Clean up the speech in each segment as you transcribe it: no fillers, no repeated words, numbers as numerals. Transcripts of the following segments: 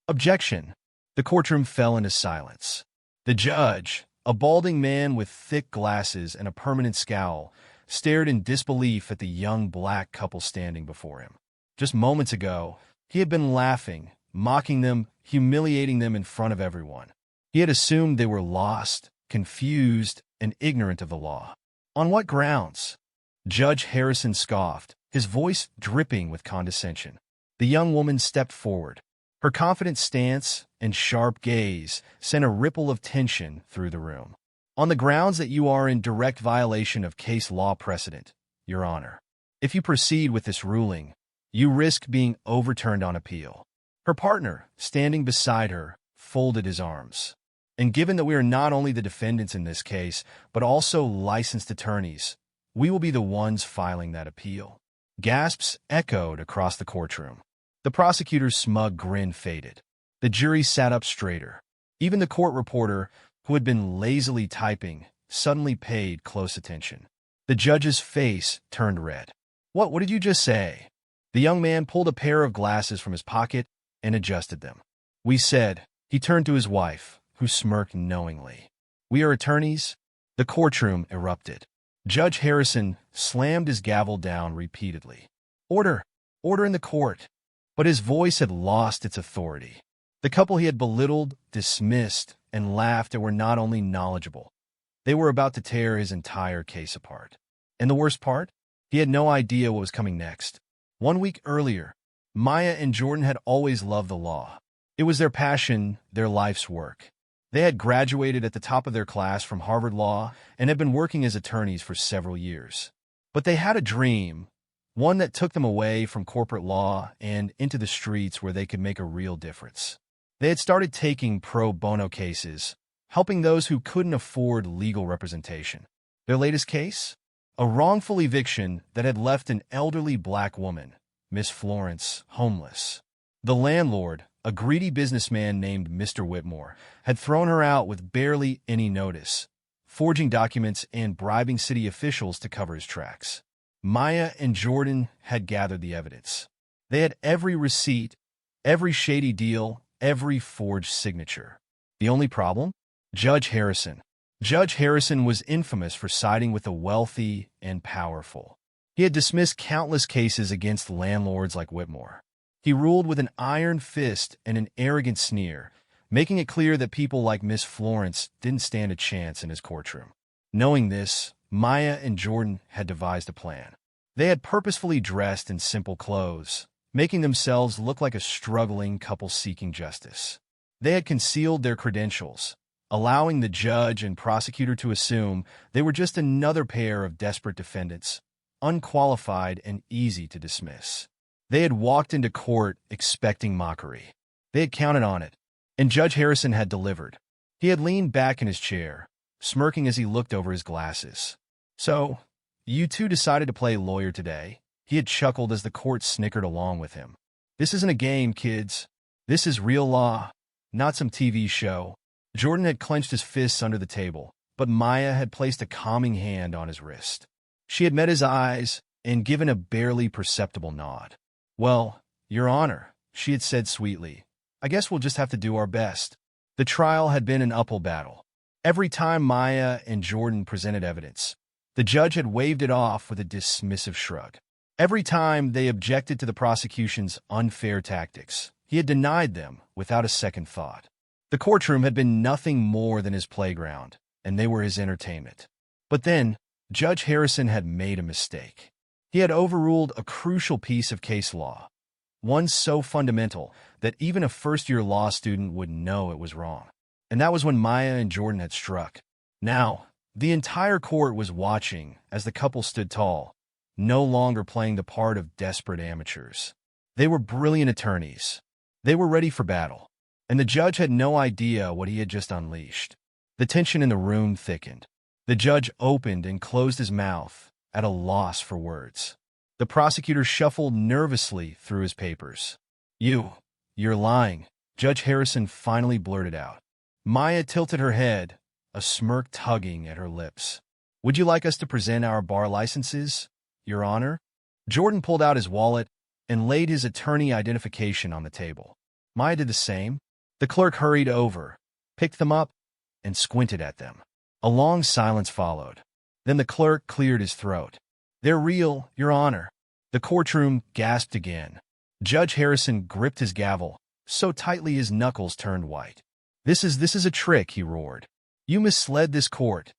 Objection. The courtroom fell into silence. The judge, a balding man with thick glasses and a permanent scowl, stared in disbelief at the young black couple standing before him. Just moments ago, he had been laughing, mocking them, humiliating them in front of everyone. He had assumed they were lost, confused, and ignorant of the law. On what grounds? Judge Harrison scoffed, his voice dripping with condescension. The young woman stepped forward. Her confident stance and sharp gaze sent a ripple of tension through the room. On the grounds that you are in direct violation of case law precedent, Your Honor. If you proceed with this ruling, you risk being overturned on appeal. Her partner, standing beside her, folded his arms. And given that we are not only the defendants in this case, but also licensed attorneys, we will be the ones filing that appeal. Gasps echoed across the courtroom. The prosecutor's smug grin faded. The jury sat up straighter. Even the court reporter, who had been lazily typing, suddenly paid close attention. The judge's face turned red. What did you just say? The young man pulled a pair of glasses from his pocket and adjusted them. We said, he turned to his wife, who smirked knowingly. We are attorneys? The courtroom erupted. Judge Harrison slammed his gavel down repeatedly. Order! Order in the court! But his voice had lost its authority. The couple he had belittled, dismissed, and laughed at were not only knowledgeable. They were about to tear his entire case apart. And the worst part? He had no idea what was coming next. 1 week earlier, Maya and Jordan had always loved the law. It was their passion, their life's work. They had graduated at the top of their class from Harvard Law and had been working as attorneys for several years. But they had a dream, one that took them away from corporate law and into the streets where they could make a real difference. They had started taking pro bono cases, helping those who couldn't afford legal representation. Their latest case? A wrongful eviction that had left an elderly black woman, Miss Florence, homeless. The landlord, a greedy businessman named Mr. Whitmore, had thrown her out with barely any notice, forging documents and bribing city officials to cover his tracks. Maya and Jordan had gathered the evidence. They had every receipt, every shady deal, every forged signature. The only problem? Judge Harrison. Judge Harrison was infamous for siding with the wealthy and powerful. He had dismissed countless cases against landlords like Whitmore. He ruled with an iron fist and an arrogant sneer, making it clear that people like Miss Florence didn't stand a chance in his courtroom. Knowing this, Maya and Jordan had devised a plan. They had purposefully dressed in simple clothes, making themselves look like a struggling couple seeking justice. They had concealed their credentials, allowing the judge and prosecutor to assume they were just another pair of desperate defendants, unqualified and easy to dismiss. They had walked into court expecting mockery. They had counted on it, and Judge Harrison had delivered. He had leaned back in his chair, smirking as he looked over his glasses. So, you two decided to play lawyer today? He had chuckled as the court snickered along with him. This isn't a game, kids. This is real law, not some TV show. Jordan had clenched his fists under the table, but Maya had placed a calming hand on his wrist. She had met his eyes and given a barely perceptible nod. Well, Your Honor, she had said sweetly, I guess we'll just have to do our best. The trial had been an uphill battle. Every time Maya and Jordan presented evidence, the judge had waved it off with a dismissive shrug. Every time they objected to the prosecution's unfair tactics, he had denied them without a second thought. The courtroom had been nothing more than his playground, and they were his entertainment. But then, Judge Harrison had made a mistake. He had overruled a crucial piece of case law, one so fundamental that even a first-year law student would know it was wrong. And that was when Maya and Jordan had struck. Now, the entire court was watching as the couple stood tall, no longer playing the part of desperate amateurs. They were brilliant attorneys. They were ready for battle. And the judge had no idea what he had just unleashed. The tension in the room thickened. The judge opened and closed his mouth, at a loss for words. The prosecutor shuffled nervously through his papers. You're lying, Judge Harrison finally blurted out. Maya tilted her head, a smirk tugging at her lips. Would you like us to present our bar licenses, Your Honor? Jordan pulled out his wallet and laid his attorney identification on the table. Maya did the same. The clerk hurried over, picked them up, and squinted at them. A long silence followed. Then the clerk cleared his throat. "They're real, Your Honor." The courtroom gasped again. Judge Harrison gripped his gavel so tightly his knuckles turned white. This is a trick," he roared. "You misled this court."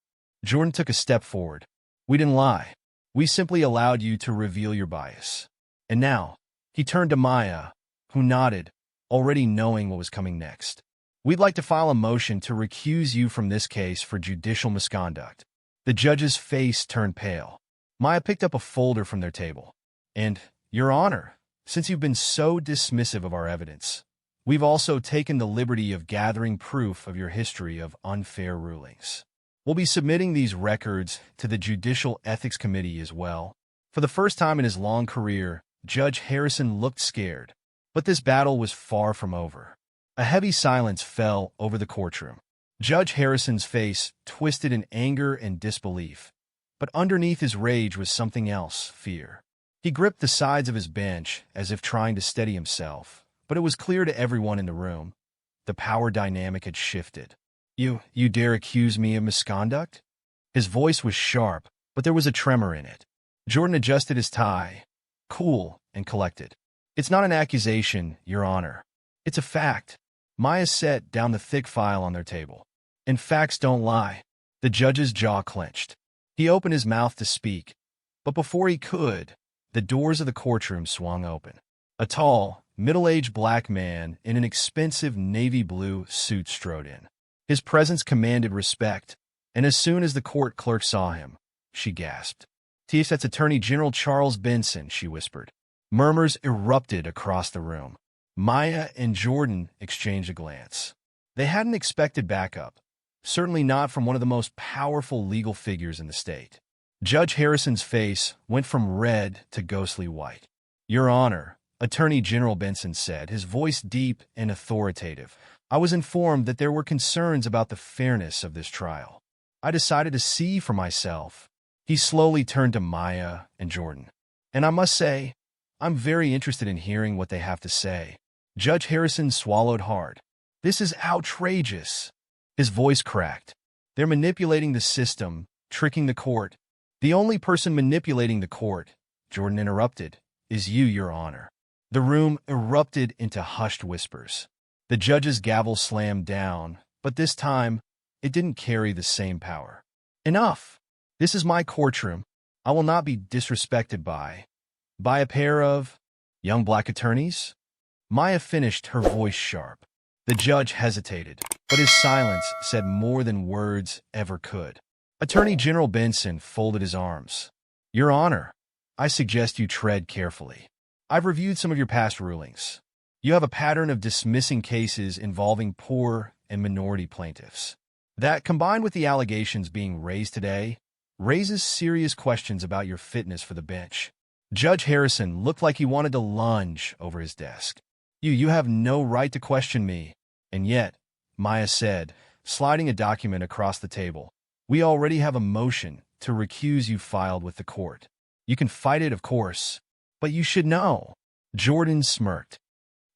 Jordan took a step forward. "We didn't lie. We simply allowed you to reveal your bias." And now, he turned to Maya, who nodded, already knowing what was coming next. "We'd like to file a motion to recuse you from this case for judicial misconduct." The judge's face turned pale. Maya picked up a folder from their table. "And, Your Honor, since you've been so dismissive of our evidence, we've also taken the liberty of gathering proof of your history of unfair rulings. We'll be submitting these records to the Judicial Ethics Committee as well." For the first time in his long career, Judge Harrison looked scared. But this battle was far from over. A heavy silence fell over the courtroom. Judge Harrison's face twisted in anger and disbelief. But underneath his rage was something else, fear. He gripped the sides of his bench as if trying to steady himself. But it was clear to everyone in the room. The power dynamic had shifted. You dare accuse me of misconduct?" His voice was sharp, but there was a tremor in it. Jordan adjusted his tie, cool and collected. "It's not an accusation, Your Honor. It's a fact." Maya set down the thick file on their table. "And facts don't lie." The judge's jaw clenched. He opened his mouth to speak, but before he could, the doors of the courtroom swung open. A tall, middle-aged black man in an expensive navy blue suit strode in. His presence commanded respect, and as soon as the court clerk saw him, she gasped. "That's Attorney General Charles Benson," she whispered. Murmurs erupted across the room. Maya and Jordan exchanged a glance. They hadn't expected backup, certainly not from one of the most powerful legal figures in the state. Judge Harrison's face went from red to ghostly white. "Your Honor," Attorney General Benson said, his voice deep and authoritative, "I was informed that there were concerns about the fairness of this trial. I decided to see for myself." He slowly turned to Maya and Jordan. "And I must say, I'm very interested in hearing what they have to say." Judge Harrison swallowed hard. "This is outrageous." His voice cracked. "They're manipulating the system, tricking the court." "The only person manipulating the court," Jordan interrupted, "is you, Your Honor." The room erupted into hushed whispers. The judge's gavel slammed down, but this time, it didn't carry the same power. "Enough! This is my courtroom. I will not be disrespected by a pair of young black attorneys." Maya finished, her voice sharp. The judge hesitated, but his silence said more than words ever could. Attorney General Benson folded his arms. "Your Honor, I suggest you tread carefully. I've reviewed some of your past rulings. You have a pattern of dismissing cases involving poor and minority plaintiffs. That, combined with the allegations being raised today, raises serious questions about your fitness for the bench." Judge Harrison looked like he wanted to lunge over his desk. You have no right to question me." "And yet," Maya said, sliding a document across the table, "we already have a motion to recuse you filed with the court. You can fight it, of course, but you should know." Jordan smirked.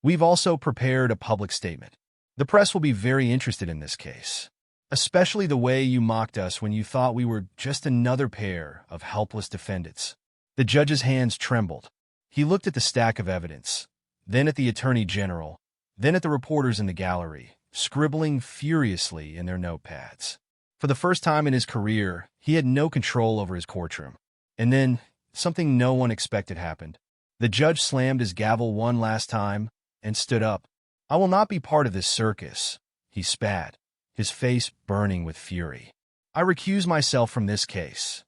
"We've also prepared a public statement. The press will be very interested in this case, especially the way you mocked us when you thought we were just another pair of helpless defendants." The judge's hands trembled. He looked at the stack of evidence, then at the Attorney General, then at the reporters in the gallery, scribbling furiously in their notepads. For the first time in his career, he had no control over his courtroom. And then, something no one expected happened. The judge slammed his gavel one last time and stood up. "I will not be part of this circus," he spat, his face burning with fury. "I recuse myself from this case."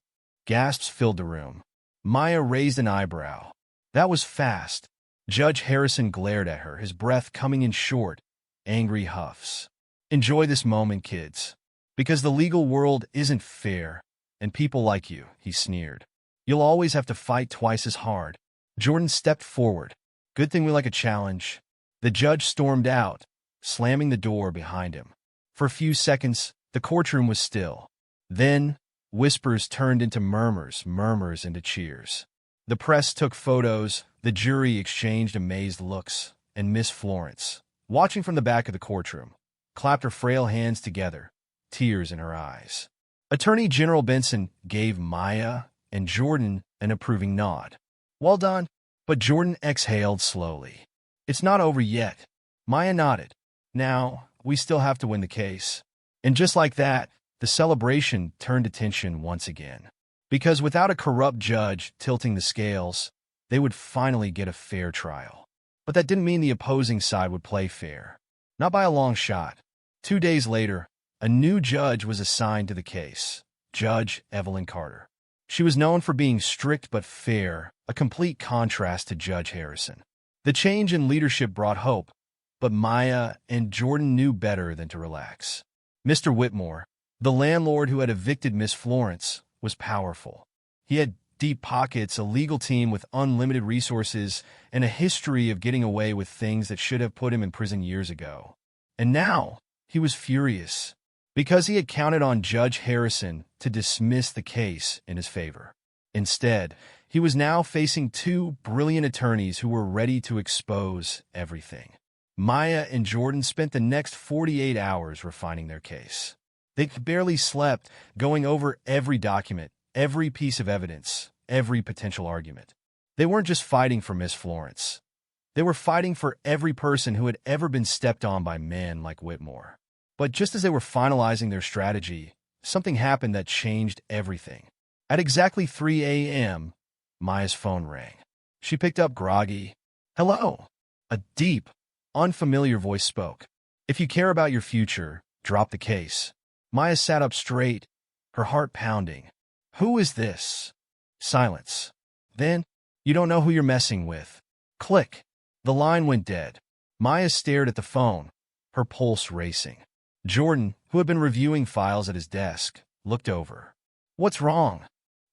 Gasps filled the room. Maya raised an eyebrow. That was fast. Judge Harrison glared at her, his breath coming in short, angry huffs. "Enjoy this moment, kids. Because the legal world isn't fair, and people like you," he sneered. "You'll always have to fight twice as hard." Jordan stepped forward. "Good thing we like a challenge." The judge stormed out, slamming the door behind him. For a few seconds, the courtroom was still. Then, whispers turned into murmurs, murmurs into cheers. The press took photos, the jury exchanged amazed looks, and Miss Florence, watching from the back of the courtroom, clapped her frail hands together, tears in her eyes. Attorney General Benson gave Maya and Jordan an approving nod. "Well done." But Jordan exhaled slowly. "It's not over yet." Maya nodded. "Now, we still have to win the case." And just like that, the celebration turned to tension once again. Because without a corrupt judge tilting the scales, they would finally get a fair trial. But that didn't mean the opposing side would play fair. Not by a long shot. 2 days later, a new judge was assigned to the case, Judge Evelyn Carter. She was known for being strict but fair, a complete contrast to Judge Harrison. The change in leadership brought hope, but Maya and Jordan knew better than to relax. Mr. Whitmore, the landlord who had evicted Miss Florence, was powerful. He had deep pockets, a legal team with unlimited resources, and a history of getting away with things that should have put him in prison years ago. And now, he was furious, because he had counted on Judge Harrison to dismiss the case in his favor. Instead, he was now facing 2 brilliant attorneys who were ready to expose everything. Maya and Jordan spent the next 48 hours refining their case. They barely slept, going over every document, every piece of evidence, every potential argument. They weren't just fighting for Miss Florence. They were fighting for every person who had ever been stepped on by men like Whitmore. But just as they were finalizing their strategy, something happened that changed everything. At exactly 3 a.m., Maya's phone rang. She picked up groggy. "Hello." A deep, unfamiliar voice spoke. "If you care about your future, drop the case." Maya sat up straight, her heart pounding. "Who is this?" Silence. Then, "You don't know who you're messing with." Click. The line went dead. Maya stared at the phone, her pulse racing. Jordan, who had been reviewing files at his desk, looked over. "What's wrong?"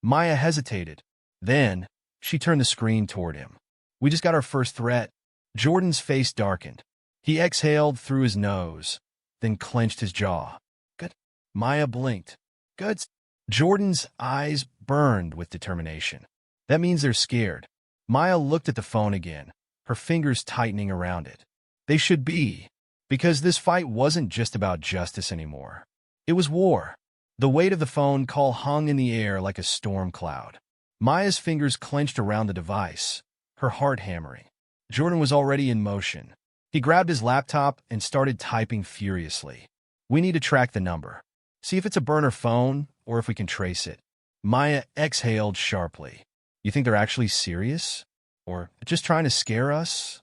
Maya hesitated. Then, she turned the screen toward him. "We just got our first threat." Jordan's face darkened. He exhaled through his nose, then clenched his jaw. "Good." Maya blinked. "Good." Jordan's eyes burned with determination. "That means they're scared." Maya looked at the phone again, her fingers tightening around it. They should be, because this fight wasn't just about justice anymore. It was war. The weight of the phone call hung in the air like a storm cloud. Maya's fingers clenched around the device, her heart hammering. Jordan was already in motion. He grabbed his laptop and started typing furiously. "We need to track the number. See if it's a burner phone or if we can trace it." Maya exhaled sharply. "You think they're actually serious? Or just trying to scare us?"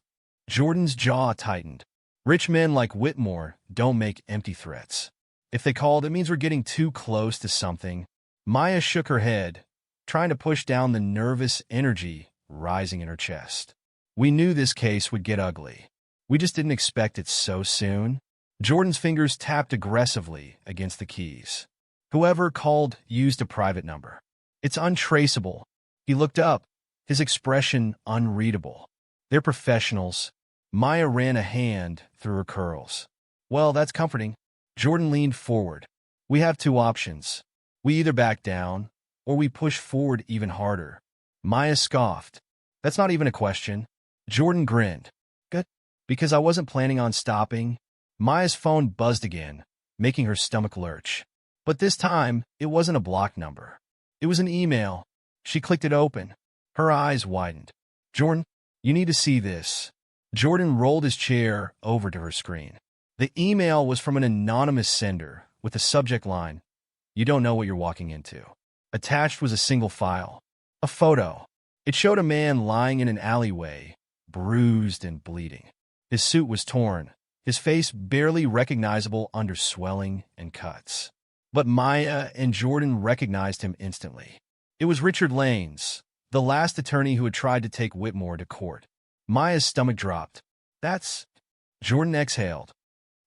Jordan's jaw tightened. Rich men like Whitmore don't make empty threats. If they called, it means we're getting too close to something. Maya shook her head, trying to push down the nervous energy rising in her chest. "We knew this case would get ugly. We just didn't expect it so soon." Jordan's fingers tapped aggressively against the keys. "Whoever called used a private number. It's untraceable." He looked up, his expression unreadable. "They're professionals." Maya ran a hand through her curls. "Well, that's comforting." Jordan leaned forward. "We have 2 options. We either back down, or we push forward even harder." Maya scoffed. "That's not even a question." Jordan grinned. "Good. Because I wasn't planning on stopping." Maya's phone buzzed again, making her stomach lurch. But this time, it wasn't a blocked number. It was an email. She clicked it open. Her eyes widened. "Jordan, you need to see this." Jordan rolled his chair over to her screen. The email was from an anonymous sender with the subject line, "You don't know what you're walking into." Attached was a single file. A photo. It showed a man lying in an alleyway, bruised and bleeding. His suit was torn, his face barely recognizable under swelling and cuts. But Maya and Jordan recognized him instantly. It was Richard Lanes, the last attorney who had tried to take Whitmore to court. Maya's stomach dropped. "That's..." Jordan exhaled.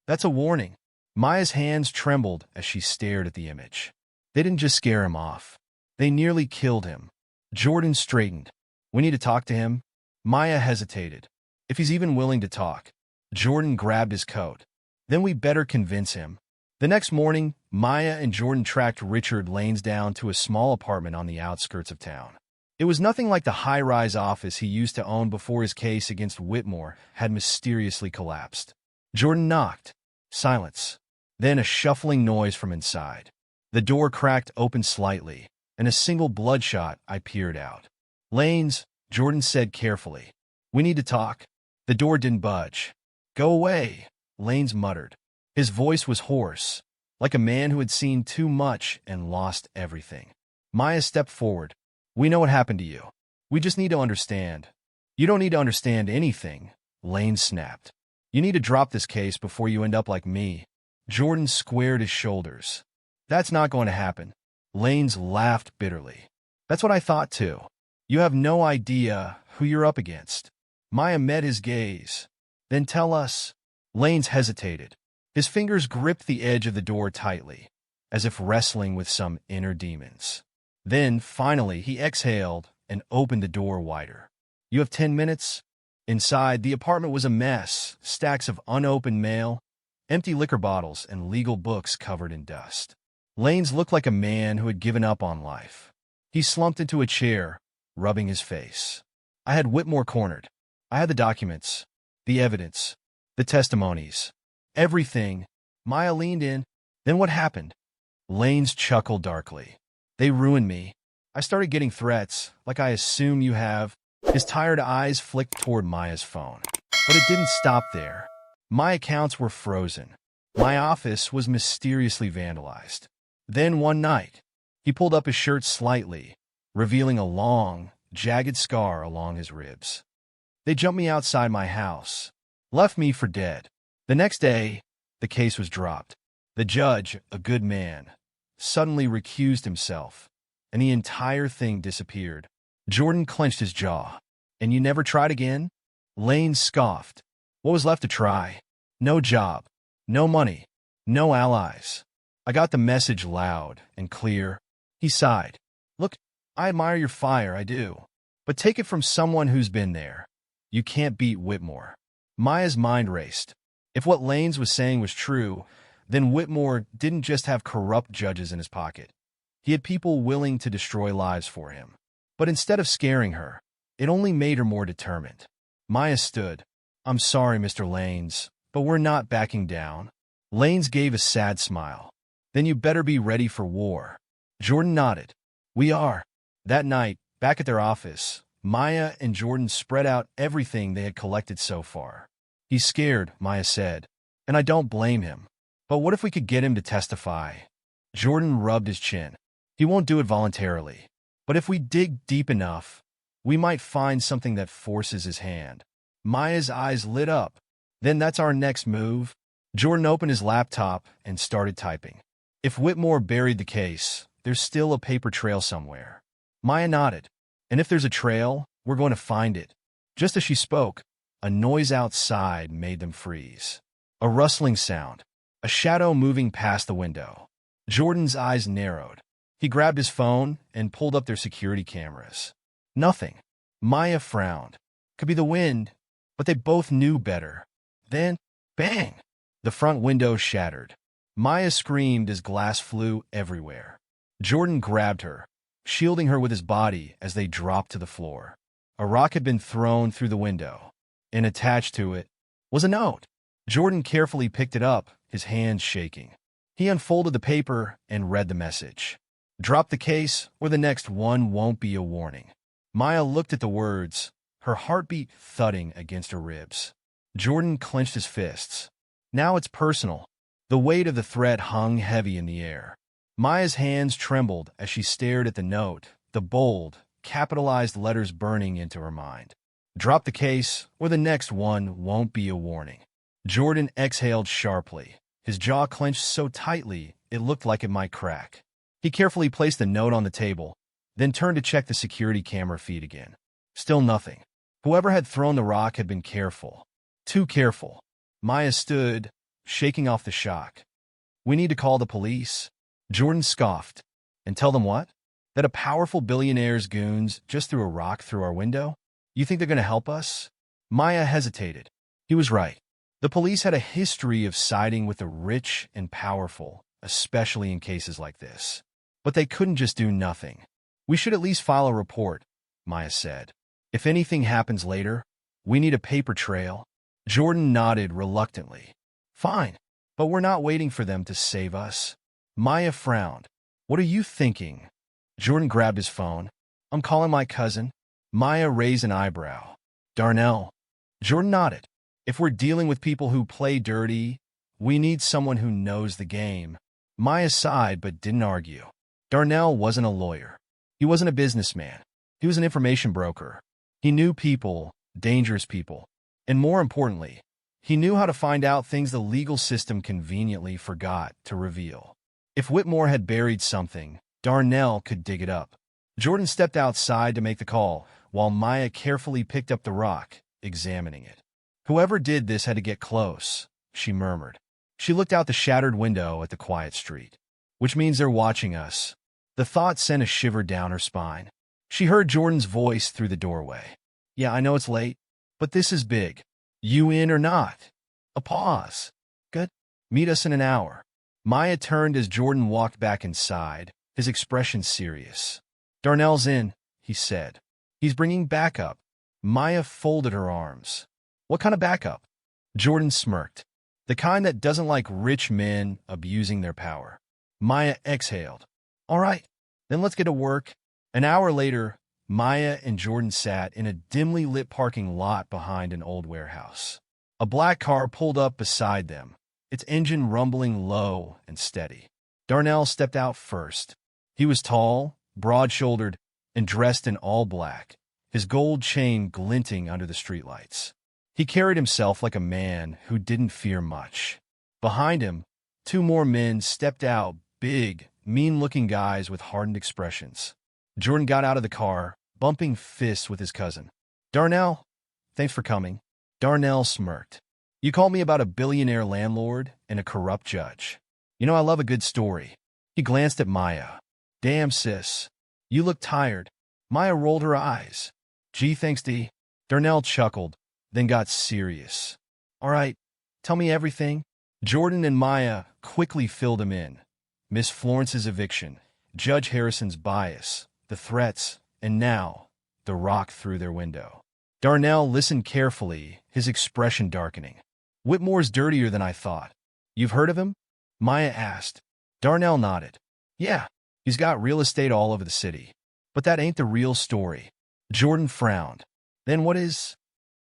"That's a warning." Maya's hands trembled as she stared at the image. They didn't just scare him off. They nearly killed him. Jordan straightened. "We need to talk to him." Maya hesitated. "If he's even willing to talk." Jordan grabbed his coat. "Then we better convince him." The next morning, Maya and Jordan tracked Richard Lanes down to a small apartment on the outskirts of town. It was nothing like the high-rise office he used to own before his case against Whitmore had mysteriously collapsed. Jordan knocked. Silence. Then a shuffling noise from inside. The door cracked open slightly, and a single bloodshot eye peered out. "Lanes," Jordan said carefully. "We need to talk." The door didn't budge. "Go away," Lanes muttered. His voice was hoarse, like a man who had seen too much and lost everything. Maya stepped forward. "We know what happened to you. We just need to understand." "You don't need to understand anything," Lanes snapped. "You need to drop this case before you end up like me." Jordan squared his shoulders. "That's not going to happen." Lanes laughed bitterly. "That's what I thought too. You have no idea who you're up against." Maya met his gaze. "Then tell us." Lanes hesitated. His fingers gripped the edge of the door tightly, as if wrestling with some inner demons. Then, finally, he exhaled and opened the door wider. "You have 10 minutes?" Inside, the apartment was a mess, stacks of unopened mail, empty liquor bottles, and legal books covered in dust. Lanes looked like a man who had given up on life. He slumped into a chair, rubbing his face. "I had Whitmore cornered. I had the documents, the evidence, the testimonies, everything." Maya leaned in. "Then what happened?" Lanes chuckled darkly. "They ruined me. I started getting threats, like I assume you have." His tired eyes flicked toward Maya's phone. But it didn't stop there. My accounts were frozen. My office was mysteriously vandalized. Then one night, he pulled up his shirt slightly, revealing a long, jagged scar along his ribs. "They jumped me outside my house, left me for dead." The next day, the case was dropped. The judge, a good man, suddenly recused himself, and the entire thing disappeared. Jordan clenched his jaw. "And you never tried again?" Lane scoffed. "What was left to try? No job, no money, no allies." I got the message loud and clear. He sighed. "Look, I admire your fire, I do. But take it from someone who's been there. You can't beat Whitmore." Maya's mind raced. If what Lanes was saying was true, then Whitmore didn't just have corrupt judges in his pocket. He had people willing to destroy lives for him. But instead of scaring her, it only made her more determined. Maya stood. "I'm sorry, Mr. Lanes, but we're not backing down." Lanes gave a sad smile. "Then you better be ready for war." Jordan nodded. "We are." That night, back at their office, Maya and Jordan spread out everything they had collected so far. "He's scared," Maya said, "and I don't blame him. But what if we could get him to testify?" Jordan rubbed his chin. "He won't do it voluntarily. But if we dig deep enough, we might find something that forces his hand." Maya's eyes lit up. "Then that's our next move." Jordan opened his laptop and started typing. "If Whitmore buried the case, there's still a paper trail somewhere." Maya nodded. "And if there's a trail, we're going to find it." Just as she spoke, a noise outside made them freeze. A rustling sound, a shadow moving past the window. Jordan's eyes narrowed. He grabbed his phone and pulled up their security cameras. Nothing. Maya frowned. Could be the wind, but they both knew better. Then, bang! The front window shattered. Maya screamed as glass flew everywhere. Jordan grabbed her, shielding her with his body as they dropped to the floor. A rock had been thrown through the window, and attached to it was a note. Jordan carefully picked it up, his hands shaking. He unfolded the paper and read the message. "Drop the case, or the next one won't be a warning." Maya looked at the words, her heartbeat thudding against her ribs. Jordan clenched his fists. Now it's personal. The weight of the threat hung heavy in the air. Maya's hands trembled as she stared at the note, the bold, capitalized letters burning into her mind. "Drop the case, or the next one won't be a warning." Jordan exhaled sharply, his jaw clenched so tightly it looked like it might crack. He carefully placed the note on the table, then turned to check the security camera feed again. Still nothing. Whoever had thrown the rock had been careful. Too careful. Maya stood, shaking off the shock. "We need to call the police." Jordan scoffed. "And tell them what? That a powerful billionaire's goons just threw a rock through our window? You think they're going to help us?" Maya hesitated. He was right. The police had a history of siding with the rich and powerful, especially in cases like this. But they couldn't just do nothing. "We should at least file a report," Maya said. "If anything happens later, we need a paper trail." Jordan nodded reluctantly. Fine, but we're not waiting for them to save us. Maya frowned. What are you thinking? Jordan grabbed his phone. I'm calling my cousin. Maya raised an eyebrow. Darnell. Jordan nodded. If we're dealing with people who play dirty, we need someone who knows the game. Maya sighed but didn't argue. Darnell wasn't a lawyer. He wasn't a businessman. He was an information broker. He knew people, dangerous people, and more importantly, he knew how to find out things the legal system conveniently forgot to reveal. If Whitmore had buried something, Darnell could dig it up. Jordan stepped outside to make the call, while Maya carefully picked up the rock, examining it. Whoever did this had to get close, she murmured. She looked out the shattered window at the quiet street. Which means they're watching us. The thought sent a shiver down her spine. She heard Jordan's voice through the doorway. Yeah, I know it's late, but this is big. You in or not? A pause. Good. Meet us in an hour. Maya turned as Jordan walked back inside, his expression serious. Darnell's in, he said. He's bringing backup. Maya folded her arms. What kind of backup? Jordan smirked. The kind that doesn't like rich men abusing their power. Maya exhaled. All right, then let's get to work. An hour later, Maya and Jordan sat in a dimly lit parking lot behind an old warehouse. A black car pulled up beside them, its engine rumbling low and steady. Darnell stepped out first. He was tall, broad-shouldered, and dressed in all black, his gold chain glinting under the streetlights. He carried himself like a man who didn't fear much. Behind him, two more men stepped out, big, mean-looking guys with hardened expressions. Jordan got out of the car, bumping fists with his cousin. Darnell, thanks for coming. Darnell smirked. You called me about a billionaire landlord and a corrupt judge. You know I love a good story. He glanced at Maya. Damn, sis. You look tired. Maya rolled her eyes. Gee, thanks, D. Darnell chuckled, then got serious. All right, tell me everything. Jordan and Maya quickly filled him in. Miss Florence's eviction, Judge Harrison's bias, the threats, and now, the rock through their window. Darnell listened carefully, his expression darkening. Whitmore's dirtier than I thought. You've heard of him? Maya asked. Darnell nodded. Yeah, he's got real estate all over the city. But that ain't the real story. Jordan frowned. Then what is?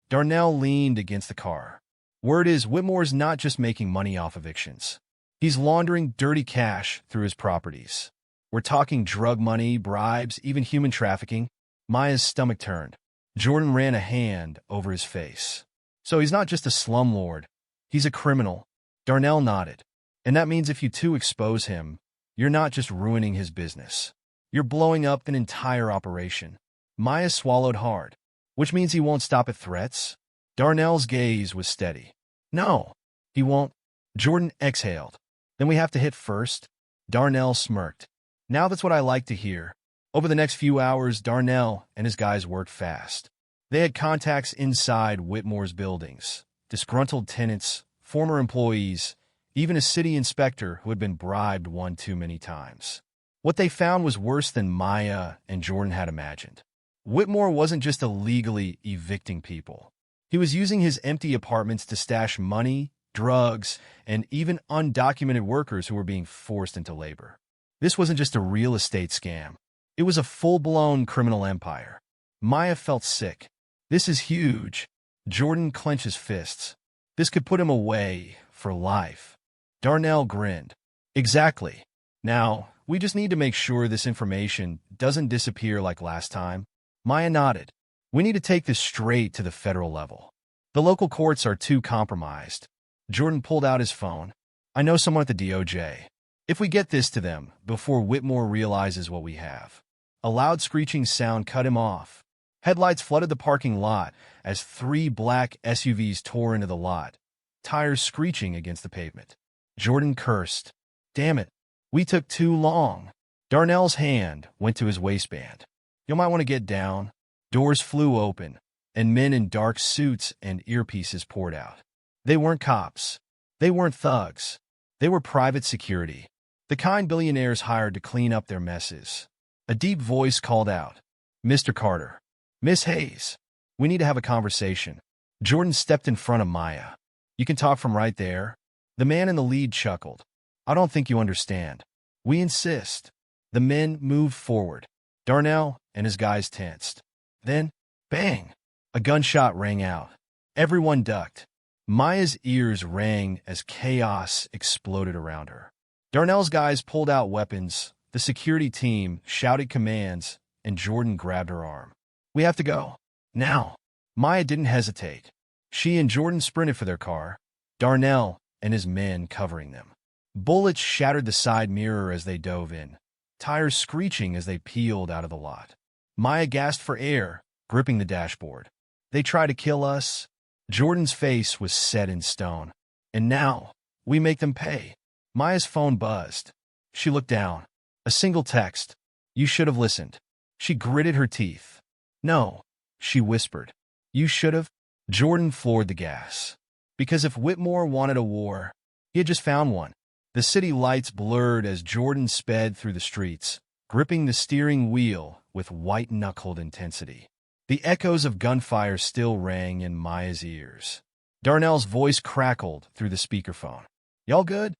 Darnell leaned against the car. Word is Whitmore's not just making money off evictions. He's laundering dirty cash through his properties. We're talking drug money, bribes, even human trafficking. Maya's stomach turned. Jordan ran a hand over his face. So he's not just a slumlord. He's a criminal. Darnell nodded. And that means if you two expose him, you're not just ruining his business. You're blowing up an entire operation. Maya swallowed hard. Which means he won't stop at threats? Darnell's gaze was steady. No, he won't. Jordan exhaled. Then we have to hit first. Darnell smirked. Now that's what I like to hear. Over the next few hours, Darnell and his guys worked fast. They had contacts inside Whitmore's buildings, disgruntled tenants, former employees, even a city inspector who had been bribed one too many times. What they found was worse than Maya and Jordan had imagined. Whitmore wasn't just illegally evicting people. He was using his empty apartments to stash money, drugs, and even undocumented workers who were being forced into labor. This wasn't just a real estate scam. It was a full-blown criminal empire. Maya felt sick. This is huge. Jordan clenched his fists. This could put him away for life. Darnell grinned. Exactly. Now, we just need to make sure this information doesn't disappear like last time. Maya nodded. We need to take this straight to the federal level. The local courts are too compromised. Jordan pulled out his phone. I know someone at the DOJ. If we get this to them before Whitmore realizes what we have. A loud screeching sound cut him off. Headlights flooded the parking lot as 3 black SUVs tore into the lot, tires screeching against the pavement. Jordan cursed. Damn it, we took too long. Darnell's hand went to his waistband. You might want to get down. Doors flew open, and men in dark suits and earpieces poured out. They weren't cops. They weren't thugs. They were private security, the kind billionaires hired to clean up their messes. A deep voice called out, Mr. Carter. Miss Hayes. We need to have a conversation. Jordan stepped in front of Maya. You can talk from right there. The man in the lead chuckled. I don't think you understand. We insist. The men moved forward. Darnell and his guys tensed. Then, bang! A gunshot rang out. Everyone ducked. Maya's ears rang as chaos exploded around her. Darnell's guys pulled out weapons, the security team shouted commands, and Jordan grabbed her arm. We have to go. Now. Maya didn't hesitate. She and Jordan sprinted for their car, Darnell and his men covering them. Bullets shattered the side mirror as they dove in, tires screeching as they peeled out of the lot. Maya gasped for air, gripping the dashboard. They try to kill us. Jordan's face was set in stone. And now, we make them pay. Maya's phone buzzed. She looked down. A single text. You should have listened. She gritted her teeth. No, she whispered. You should have. Jordan floored the gas. Because if Whitmore wanted a war, he had just found one. The city lights blurred as Jordan sped through the streets, gripping the steering wheel with white-knuckled intensity. The echoes of gunfire still rang in Maya's ears. Darnell's voice crackled through the speakerphone. Y'all good?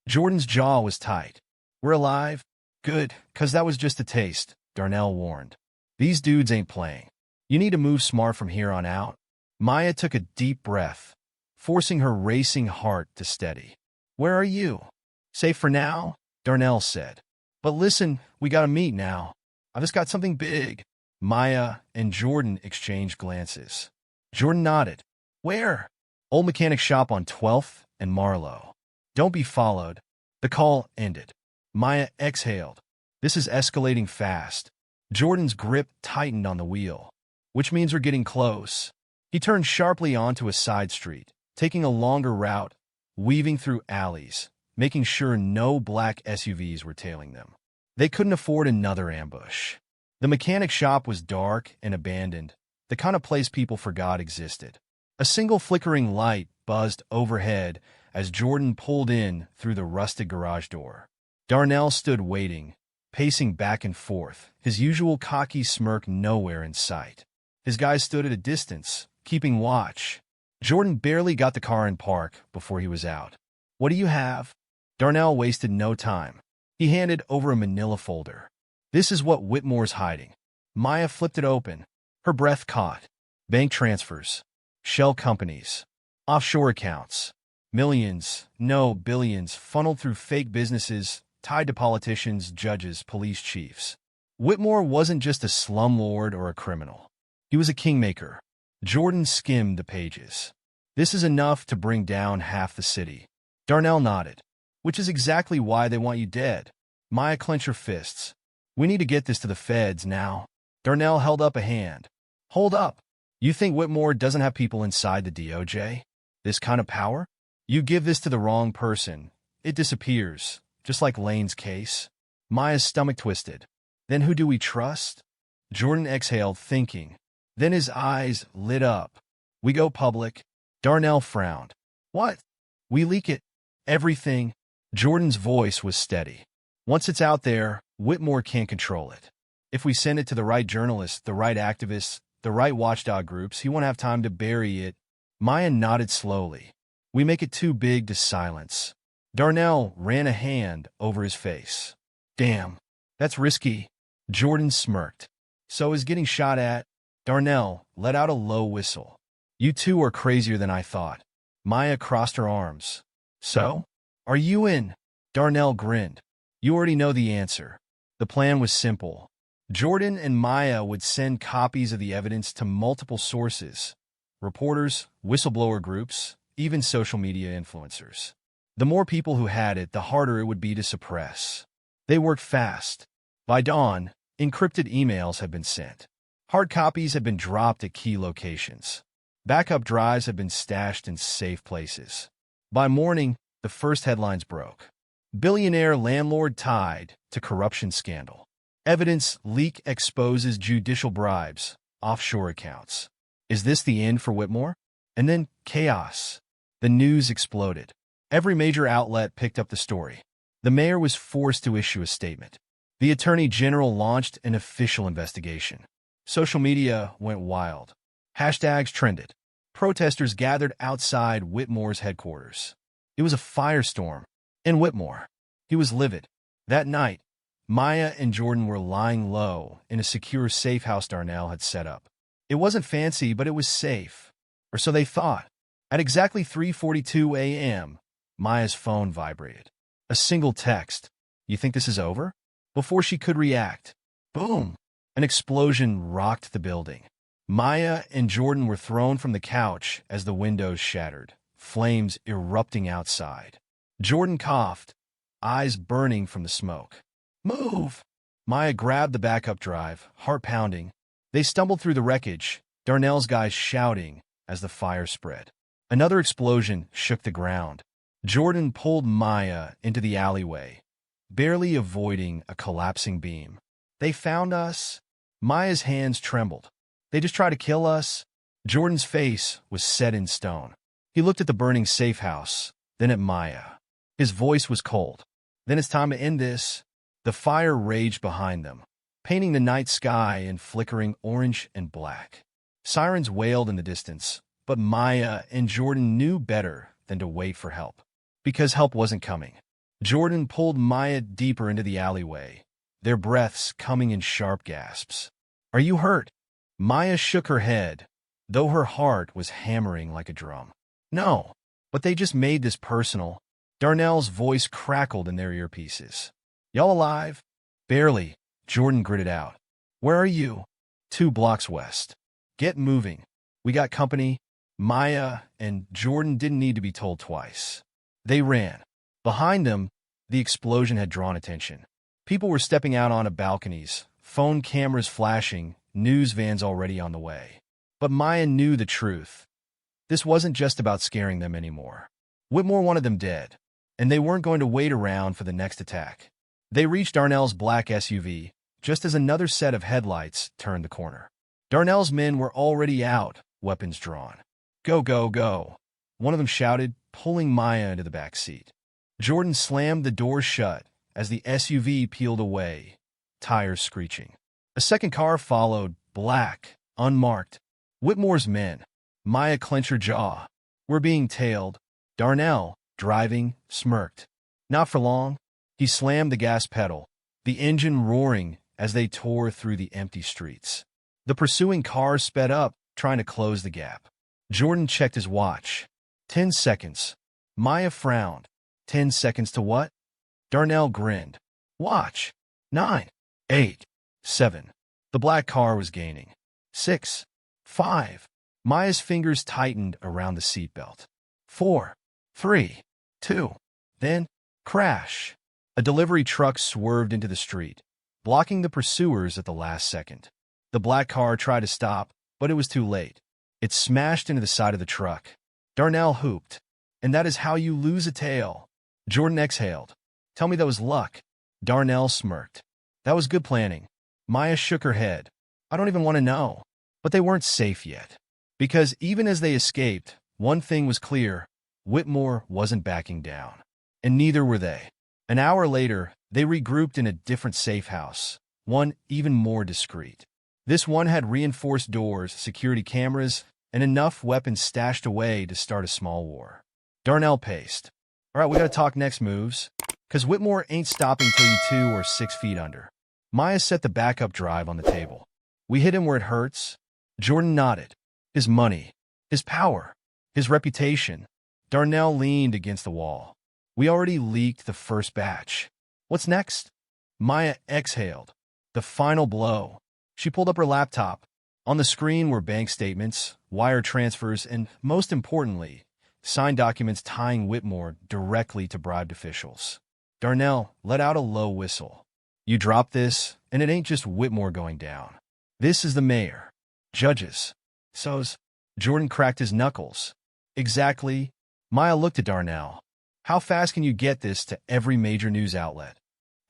Jordan's jaw was tight. We're alive? Good, 'cause that was just a taste, Darnell warned. These dudes ain't playing. You need to move smart from here on out. Maya took a deep breath, forcing her racing heart to steady. Where are you? Safe for now, Darnell said. But listen, we gotta meet now. I've just got something big. Maya and Jordan exchanged glances. Jordan nodded. Where? Old mechanic shop on 12th and Marlowe. Don't be followed. The call ended. Maya exhaled. This is escalating fast. Jordan's grip tightened on the wheel, which means we're getting close. He turned sharply onto a side street, taking a longer route, weaving through alleys, making sure no black SUVs were tailing them. They couldn't afford another ambush. The mechanic shop was dark and abandoned, the kind of place people forgot existed. A single flickering light buzzed overhead as Jordan pulled in through the rusted garage door. Darnell stood waiting, pacing back and forth, his usual cocky smirk nowhere in sight. His guys stood at a distance, keeping watch. Jordan barely got the car in park before he was out. What do you have? Darnell wasted no time. He handed over a manila folder. This is what Whitmore's hiding. Maya flipped it open. Her breath caught. Bank transfers. Shell companies. Offshore accounts. Millions, no billions, funneled through fake businesses, tied to politicians, judges, police chiefs. Whitmore wasn't just a slumlord or a criminal. He was a kingmaker. Jordan skimmed the pages. This is enough to bring down half the city. Darnell nodded. Which is exactly why they want you dead. Maya clenched her fists. We need to get this to the feds now. Darnell held up a hand. Hold up. You think Whitmore doesn't have people inside the DOJ? This kind of power? You give this to the wrong person, it disappears, just like Lane's case. Maya's stomach twisted. Then who do we trust? Jordan exhaled, thinking. Then his eyes lit up. We go public. Darnell frowned. What? We leak it. Everything. Jordan's voice was steady. Once it's out there, Whitmore can't control it. If we send it to the right journalists, the right activists, the right watchdog groups, he won't have time to bury it. Maya nodded slowly. We make it too big to silence. Darnell ran a hand over his face. Damn, that's risky. Jordan smirked. So is getting shot at. Darnell let out a low whistle. You two are crazier than I thought. Maya crossed her arms. So? Are you in? Darnell grinned. You already know the answer. The plan was simple. Jordan and Maya would send copies of the evidence to multiple sources. Reporters, whistleblower groups, even social media influencers. The more people who had it, the harder it would be to suppress. They worked fast. By dawn, encrypted emails had been sent. Hard copies had been dropped at key locations. Backup drives had been stashed in safe places. By morning, the first headlines broke. Billionaire landlord tied to corruption scandal. Evidence leak exposes judicial bribes, offshore accounts. Is this the end for Whitmore? And then chaos. The news exploded. Every major outlet picked up the story. The mayor was forced to issue a statement. The attorney general launched an official investigation. Social media went wild. Hashtags trended. Protesters gathered outside Whitmore's headquarters. It was a firestorm. In Whitmore. He was livid. That night, Maya and Jordan were lying low in a secure safe house Darnell had set up. It wasn't fancy, but it was safe. Or so they thought. At exactly 3:42 a.m., Maya's phone vibrated. A single text. "You think this is over?" Before she could react, boom! An explosion rocked the building. Maya and Jordan were thrown from the couch as the windows shattered, flames erupting outside. Jordan coughed, eyes burning from the smoke. "Move!" Maya grabbed the backup drive, heart pounding. They stumbled through the wreckage, Darnell's guys shouting as the fire spread. Another explosion shook the ground. Jordan pulled Maya into the alleyway, barely avoiding a collapsing beam. "They found us." Maya's hands trembled. "They just tried to kill us." Jordan's face was set in stone. He looked at the burning safe house, then at Maya. His voice was cold. "Then it's time to end this." The fire raged behind them, painting the night sky in flickering orange and black. Sirens wailed in the distance, but Maya and Jordan knew better than to wait for help. Because help wasn't coming. Jordan pulled Maya deeper into the alleyway, their breaths coming in sharp gasps. "Are you hurt?" Maya shook her head, though her heart was hammering like a drum. "No, but they just made this personal." Darnell's voice crackled in their earpieces. "Y'all alive?" "Barely," Jordan gritted out. "Where are you?" 2 blocks west." "Get moving. We got company." Maya and Jordan didn't need to be told twice. They ran. Behind them, the explosion had drawn attention. People were stepping out onto balconies, phone cameras flashing, news vans already on the way. But Maya knew the truth. This wasn't just about scaring them anymore. Whitmore wanted them dead, and they weren't going to wait around for the next attack. They reached Darnell's black SUV, just as another set of headlights turned the corner. Darnell's men were already out, weapons drawn. "Go, go, go," one of them shouted, pulling Maya into the back seat. Jordan slammed the door shut as the SUV peeled away, tires screeching. A second car followed, black, unmarked. Whitmore's men. Maya clenched her jaw. "We're being tailed." Darnell, driving, smirked. Not for long. He slammed the gas pedal, the engine roaring as they tore through the empty streets. The pursuing car sped up, trying to close the gap. Jordan checked his watch. 10 seconds. Maya frowned. 10 seconds to what? Darnell grinned. "Watch. 9, 8, 7. The black car was gaining. 6, 5. Maya's fingers tightened around the seatbelt. 4, 3, 2. Then, crash. A delivery truck swerved into the street, blocking the pursuers at the last second. The black car tried to stop, but it was too late. It smashed into the side of the truck. Darnell hooped. "And that is how you lose a tail." Jordan exhaled. "Tell me that was luck." Darnell smirked. "That was good planning." Maya shook her head. "I don't even want to know." But they weren't safe yet. Because even as they escaped, one thing was clear. Whitmore wasn't backing down. And neither were they. An hour later, they regrouped in a different safe house, one even more discreet. This one had reinforced doors, security cameras, and enough weapons stashed away to start a small war. Darnell paced. "All right, we gotta talk next moves, 'cause Whitmore ain't stopping till you 2 or 6 feet under." Maya set the backup drive on the table. "We hit him where it hurts." Jordan nodded. "His money, his power, his reputation." Darnell leaned against the wall. "We already leaked the first batch. What's next?" Maya exhaled. The final blow. She pulled up her laptop. On the screen were bank statements, wire transfers, and, most importantly, signed documents tying Whitmore directly to bribed officials. Darnell let out a low whistle. "You drop this, and it ain't just Whitmore going down. This is the mayor. Judges. So's." Jordan cracked his knuckles. "Exactly." Maya looked at Darnell. "How fast can you get this to every major news outlet?"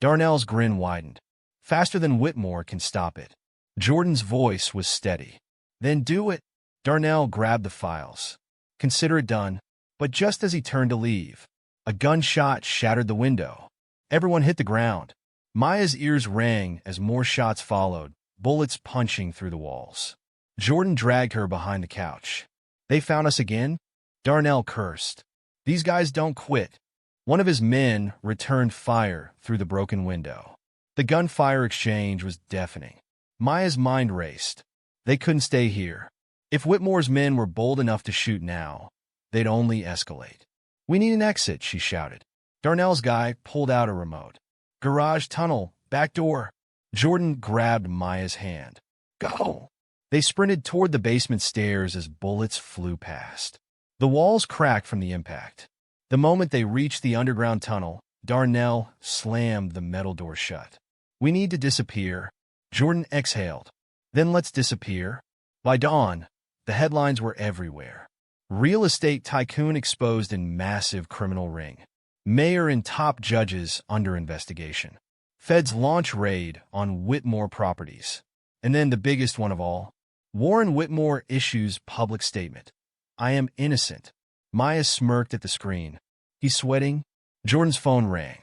Darnell's grin widened. "Faster than Whitmore can stop it." Jordan's voice was steady. "Then do it." Darnell grabbed the files. "Consider it done." But just as he turned to leave, a gunshot shattered the window. Everyone hit the ground. Maya's ears rang as more shots followed, bullets punching through the walls. Jordan dragged her behind the couch. "They found us again?" Darnell cursed. These guys don't quit. One of his men returned fire through the broken window. The gunfire exchange was deafening. Maya's mind raced. They couldn't stay here. If Whitmore's men were bold enough to shoot now, they'd only escalate. "We need an exit," she shouted. Darnell's guy pulled out a remote. "Garage, tunnel, back door." Jordan grabbed Maya's hand. "Go!" They sprinted toward the basement stairs as bullets flew past. The walls cracked from the impact. The moment they reached the underground tunnel, Darnell slammed the metal door shut. "We need to disappear." Jordan exhaled. "Then let's disappear." By dawn, the headlines were everywhere. Real estate tycoon exposed in massive criminal ring. Mayor and top judges under investigation. Feds launch raid on Whitmore properties. And then the biggest one of all, Warren Whitmore issues public statement. "I am innocent." Maya smirked at the screen. "He's sweating?" Jordan's phone rang.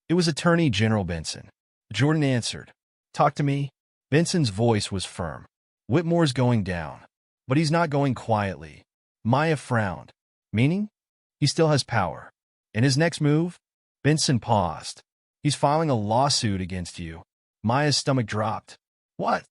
It was Attorney General Benson. Jordan answered. "Talk to me." Benson's voice was firm. "Whitmore's going down. But he's not going quietly." Maya frowned. "Meaning?" "He still has power." "And his next move?" Benson paused. "He's filing a lawsuit against you." Maya's stomach dropped. "What?"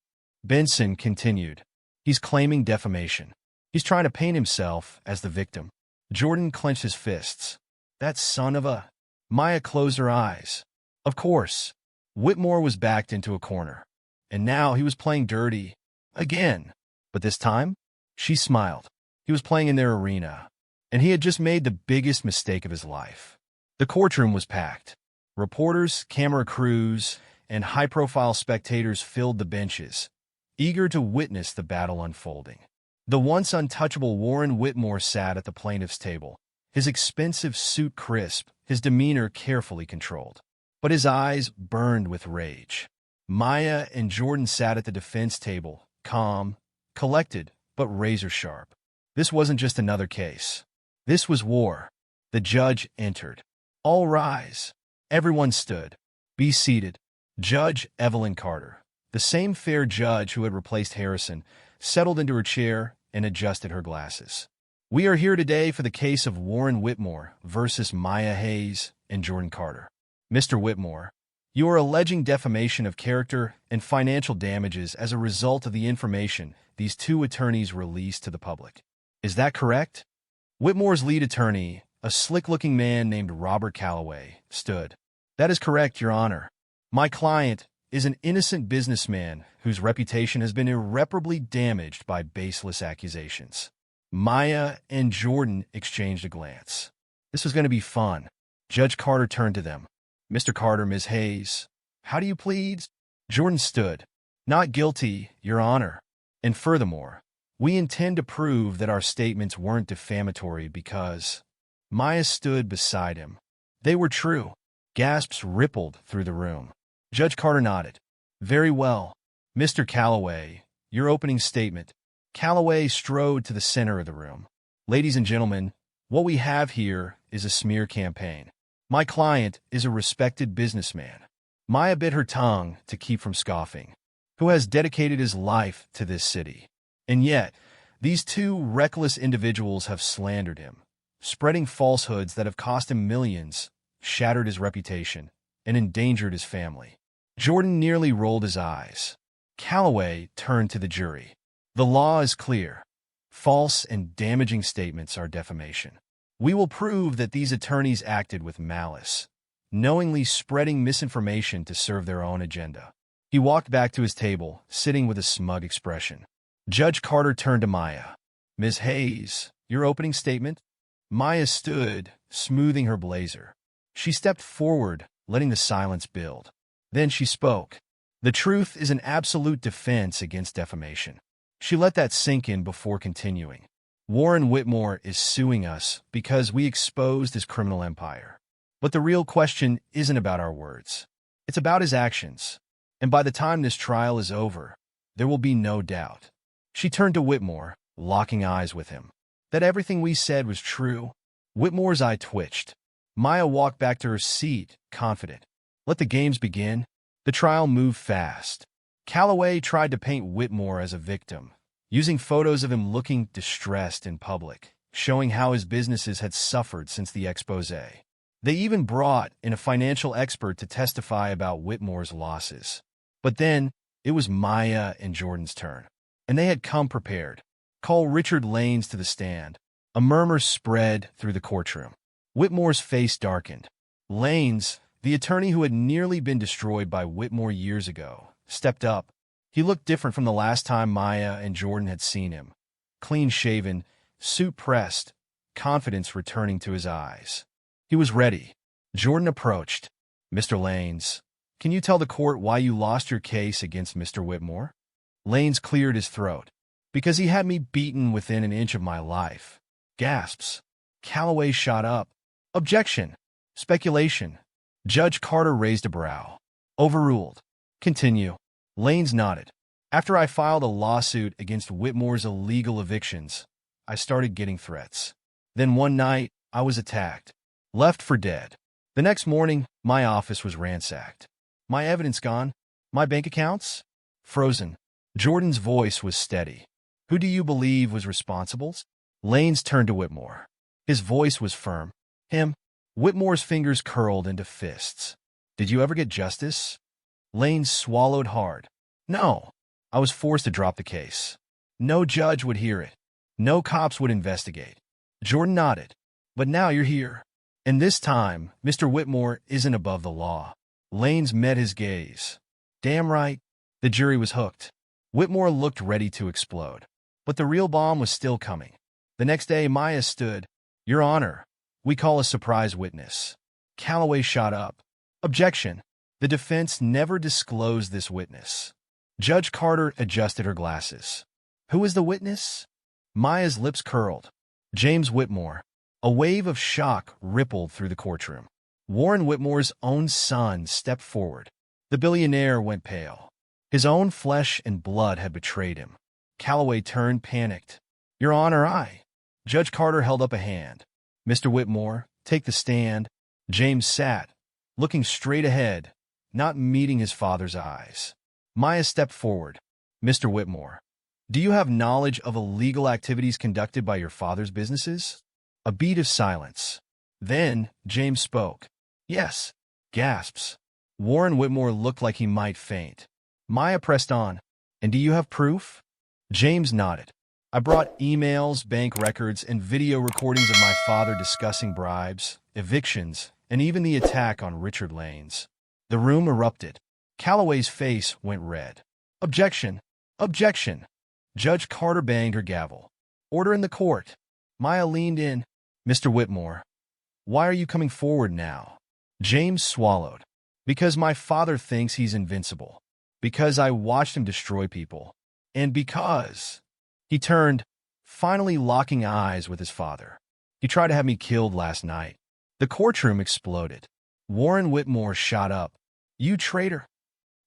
Benson continued. "He's claiming defamation. He's trying to paint himself as the victim." Jordan clenched his fists. "That son of a—" Maya closed her eyes. Of course. Whitmore was backed into a corner. And now he was playing dirty. Again. But this time, she smiled. He was playing in their arena. And he had just made the biggest mistake of his life. The courtroom was packed. Reporters, camera crews, and high-profile spectators filled the benches, eager to witness the battle unfolding. The once untouchable Warren Whitmore sat at the plaintiff's table, his expensive suit crisp, his demeanor carefully controlled. But his eyes burned with rage. Maya and Jordan sat at the defense table, calm, collected, but razor-sharp. This wasn't just another case. This was war. The judge entered. "All rise." Everyone stood. "Be seated." Judge Evelyn Carter, the same fair judge who had replaced Harrison, settled into her chair and adjusted her glasses. "We are here today for the case of Warren Whitmore versus Maya Hayes and Jordan Carter. Mr. Whitmore, you are alleging defamation of character and financial damages as a result of the information these two attorneys released to the public. Is that correct?" Whitmore's lead attorney, a slick-looking man named Robert Calloway, stood. "That is correct, Your Honor. My client is an innocent businessman whose reputation has been irreparably damaged by baseless accusations." Maya and Jordan exchanged a glance. This was going to be fun. Judge Carter turned to them. "Mr. Carter, Ms. Hayes, how do you plead?" Jordan stood. "Not guilty, Your Honor. And furthermore, we intend to prove that our statements weren't defamatory because—" Maya stood beside him. "They were true." Gasps rippled through the room. Judge Carter nodded. "Very well. Mr. Calloway, your opening statement." Calloway strode to the center of the room. "Ladies and gentlemen, what we have here is a smear campaign. My client is a respected businessman." Maya bit her tongue to keep from scoffing. "Who has dedicated his life to this city. And yet, these two reckless individuals have slandered him, spreading falsehoods that have cost him millions, shattered his reputation, and endangered his family." Jordan nearly rolled his eyes. Calloway turned to the jury. "The law is clear. False and damaging statements are defamation. We will prove that these attorneys acted with malice, knowingly spreading misinformation to serve their own agenda." He walked back to his table, sitting with a smug expression. Judge Carter turned to Maya. "Ms. Hayes, your opening statement?" Maya stood, smoothing her blazer. She stepped forward, letting the silence build. Then she spoke. "The truth is an absolute defense against defamation." She let that sink in before continuing. "Warren Whitmore is suing us because we exposed his criminal empire. But the real question isn't about our words. It's about his actions. And by the time this trial is over, there will be no doubt." She turned to Whitmore, locking eyes with him. "That everything we said was true?" Whitmore's eye twitched. Maya walked back to her seat, confident. "Let the games begin." The trial moved fast. Calloway tried to paint Whitmore as a victim, using photos of him looking distressed in public. showing how his businesses had suffered since the expose. They even brought in a financial expert to testify about Whitmore's losses. But then, it was Maya and Jordan's turn. And they had come prepared. Call Richard Lanes to the stand. A murmur spread through the courtroom. Whitmore's face darkened. Lanes, the attorney who had nearly been destroyed by Whitmore years ago, stepped up. He looked different from the last time Maya and Jordan had seen him. Clean-shaven, suit pressed, confidence returning to his eyes. He was ready. Jordan approached. "Mr. Lanes, can you tell the court why you lost your case against Mr. Whitmore?" Lanes cleared his throat. "Because he had me beaten within an inch of my life." Gasps. Calloway shot up. "Objection. Speculation." Judge Carter raised a brow. "Overruled." "Continue." Lanes nodded. "After I filed a lawsuit against Whitmore's illegal evictions, I started getting threats. Then one night, I was attacked. Left for dead. The next morning, my office was ransacked. My evidence gone. My bank accounts? Frozen." Jordan's voice was steady. "Who do you believe was responsible?" Lanes turned to Whitmore. His voice was firm. "Him." Whitmore's fingers curled into fists. "Did you ever get justice?" Lanes swallowed hard. "No. I was forced to drop the case. No judge would hear it. No cops would investigate." Jordan nodded. "But now you're here. And this time, Mr. Whitmore isn't above the law." Lanes met his gaze. "Damn right." The jury was hooked. Whitmore looked ready to explode. But the real bomb was still coming. The next day, Maya stood. "Your Honor, we call a surprise witness." Calloway shot up. "Objection. The defense never disclosed this witness." Judge Carter adjusted her glasses. "Who is the witness?" Maya's lips curled. "James Whitmore." A wave of shock rippled through the courtroom. Warren Whitmore's own son stepped forward. The billionaire went pale. His own flesh and blood had betrayed him. Calloway turned, panicked. "Your Honor, I—" Judge Carter held up a hand. "Mr. Whitmore, take the stand." James sat, looking straight ahead, not meeting his father's eyes. Maya stepped forward. "Mr. Whitmore, do you have knowledge of illegal activities conducted by your father's businesses?" A beat of silence. Then James spoke. "Yes." Gasps. Warren Whitmore looked like he might faint. Maya pressed on. "And do you have proof?" James nodded. "I brought emails, bank records, and video recordings of my father discussing bribes, evictions, and even the attack on Richard Lanes." The room erupted. Calloway's face went red. "Objection! Objection!" Judge Carter banged her gavel. "Order in the court." Maya leaned in. "Mr. Whitmore, why are you coming forward now?" James swallowed. "Because my father thinks he's invincible. Because I watched him destroy people. And because—" He turned, finally locking eyes with his father. "He tried to have me killed last night." The courtroom exploded. Warren Whitmore shot up. "You traitor!"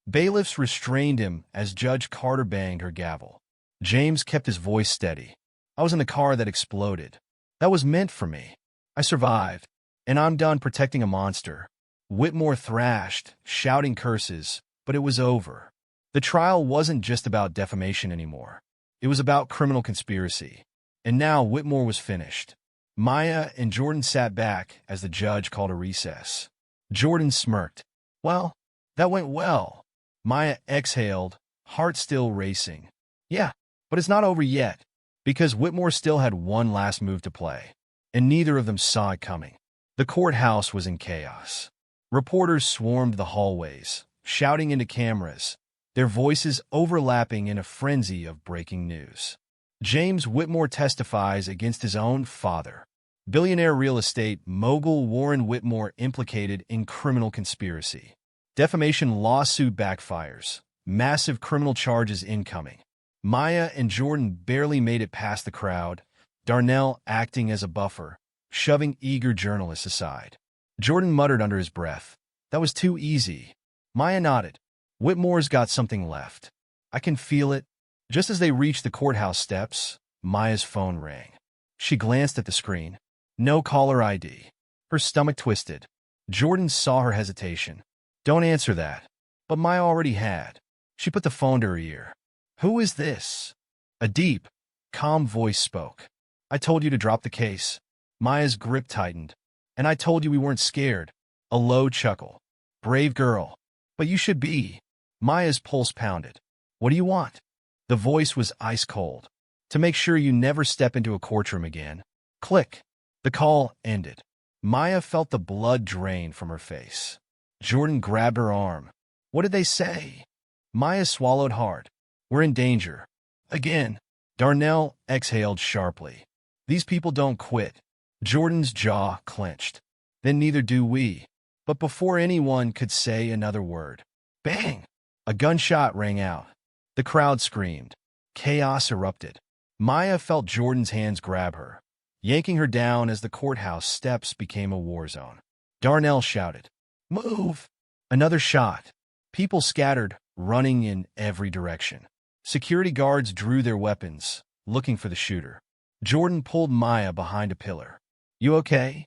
Bailiffs restrained him as Judge Carter banged her gavel. James kept his voice steady. "I was in the car that exploded. That was meant for me. I survived, and I'm done protecting a monster." Whitmore thrashed, shouting curses, but it was over. The trial wasn't just about defamation anymore. It was about criminal conspiracy. And now Whitmore was finished. Maya and Jordan sat back as the judge called a recess. Jordan smirked. "Well, that went well." Maya exhaled, heart still racing. "Yeah, but it's not over yet." Because Whitmore still had one last move to play, and neither of them saw it coming. The courthouse was in chaos. Reporters swarmed the hallways, shouting into cameras, their voices overlapping in a frenzy of breaking news. James Whitmore testifies against his own father. Billionaire real estate mogul Warren Whitmore implicated in criminal conspiracy. Defamation lawsuit backfires. Massive criminal charges incoming. Maya and Jordan barely made it past the crowd, Darnell acting as a buffer, shoving eager journalists aside. Jordan muttered under his breath, "That was too easy." Maya nodded. "Whitmore's got something left. I can feel it." Just as they reached the courthouse steps, Maya's phone rang. She glanced at the screen. No caller ID. Her stomach twisted. Jordan saw her hesitation. "Don't answer that." But Maya already had. She put the phone to her ear. "Who is this?" A deep, calm voice spoke. I told you to drop the case. Maya's grip tightened. And I told you we weren't scared. A low chuckle. Brave girl. But you should be. Maya's pulse pounded. What do you want? The voice was ice cold. To make sure you never step into a courtroom again. Click. The call ended. Maya felt the blood drain from her face. Jordan grabbed her arm. What did they say? Maya swallowed hard. We're in danger. Again. Darnell exhaled sharply. These people don't quit. Jordan's jaw clenched. Then neither do we. But before anyone could say another word, bang! A gunshot rang out. The crowd screamed. Chaos erupted. Maya felt Jordan's hands grab her, yanking her down as the courthouse steps became a war zone. Darnell shouted, "Move!" Another shot. People scattered, running in every direction. Security guards drew their weapons, looking for the shooter. Jordan pulled Maya behind a pillar. You okay?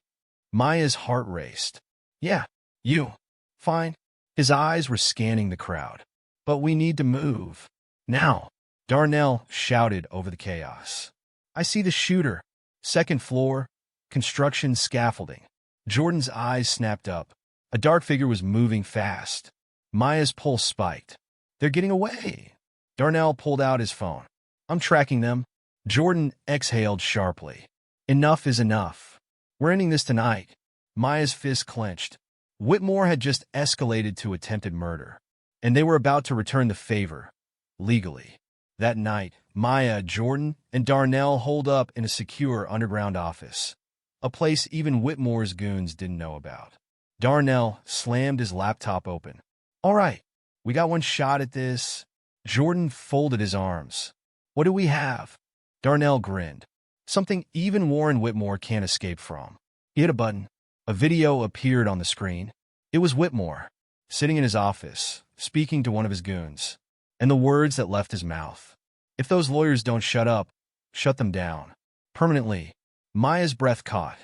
Maya's heart raced. Yeah, you. Fine. His eyes were scanning the crowd. But we need to move. Now. Darnell shouted over the chaos. I see the shooter. Second floor. Construction scaffolding. Jordan's eyes snapped up. A dark figure was moving fast. Maya's pulse spiked. They're getting away. Darnell pulled out his phone. I'm tracking them. Jordan exhaled sharply. Enough is enough. We're ending this tonight. Maya's fist clenched. Whitmore had just escalated to attempted murder, and they were about to return the favor, legally. That night, Maya, Jordan, and Darnell holed up in a secure underground office, a place even Whitmore's goons didn't know about. Darnell slammed his laptop open. All right, we got one shot at this. Jordan folded his arms. What do we have? Darnell grinned. Something even Warren Whitmore can't escape from. He hit a button. A video appeared on the screen. It was Whitmore, sitting in his office, speaking to one of his goons. And the words that left his mouth. If those lawyers don't shut up, shut them down. Permanently. Maya's breath caught.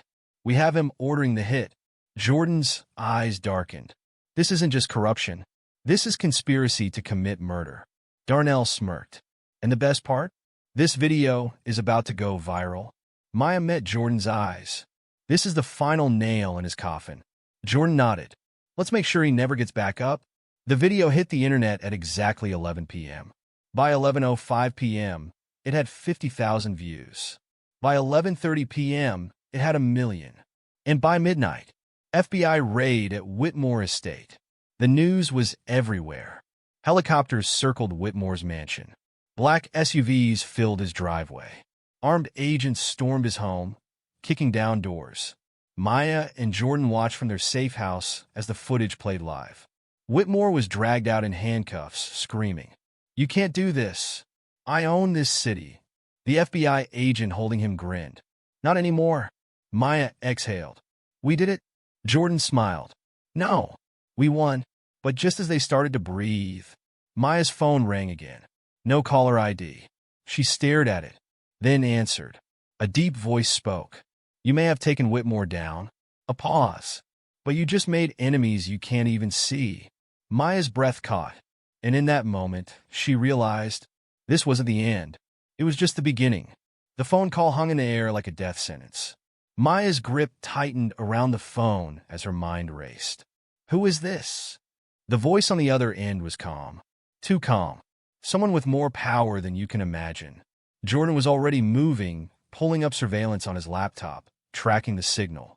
We have him ordering the hit. Jordan's eyes darkened. This isn't just corruption. This is conspiracy to commit murder. Darnell smirked. And the best part? This video is about to go viral. Maya met Jordan's eyes. This is the final nail in his coffin. Jordan nodded. Let's make sure he never gets back up. The video hit the internet at exactly 11 p.m. By 11:05 p.m., it had 50,000 views. By 11:30 p.m., it had 1 million. And by midnight, FBI raid at Whitmore Estate. The news was everywhere. Helicopters circled Whitmore's mansion. Black SUVs filled his driveway. Armed agents stormed his home, kicking down doors. Maya and Jordan watched from their safe house as the footage played live. Whitmore was dragged out in handcuffs, screaming, "You can't do this. I own this city." The FBI agent holding him grinned. "Not anymore." Maya exhaled. "We did it." Jordan smiled. "No, we won." But just as they started to breathe, Maya's phone rang again. No caller ID. She stared at it, then answered. A deep voice spoke. "You may have taken Whitmore down." A pause. "But you just made enemies you can't even see." Maya's breath caught, and in that moment, she realized this wasn't the end. It was just the beginning. The phone call hung in the air like a death sentence. Maya's grip tightened around the phone as her mind raced. Who is this? The voice on the other end was calm. Too calm. Someone with more power than you can imagine. Jordan was already moving, pulling up surveillance on his laptop, tracking the signal.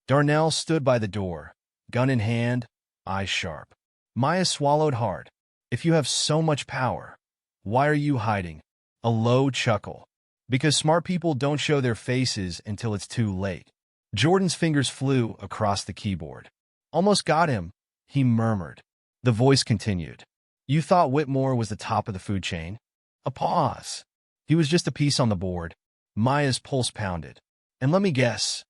Darnell stood by the door, gun in hand, eyes sharp. Maya swallowed hard. If you have so much power, why are you hiding? A low chuckle. Because smart people don't show their faces until it's too late. Jordan's fingers flew across the keyboard. Almost got him, he murmured. The voice continued. You thought Whitmore was the top of the food chain? A pause. He was just a piece on the board. Maya's pulse pounded. And let me guess,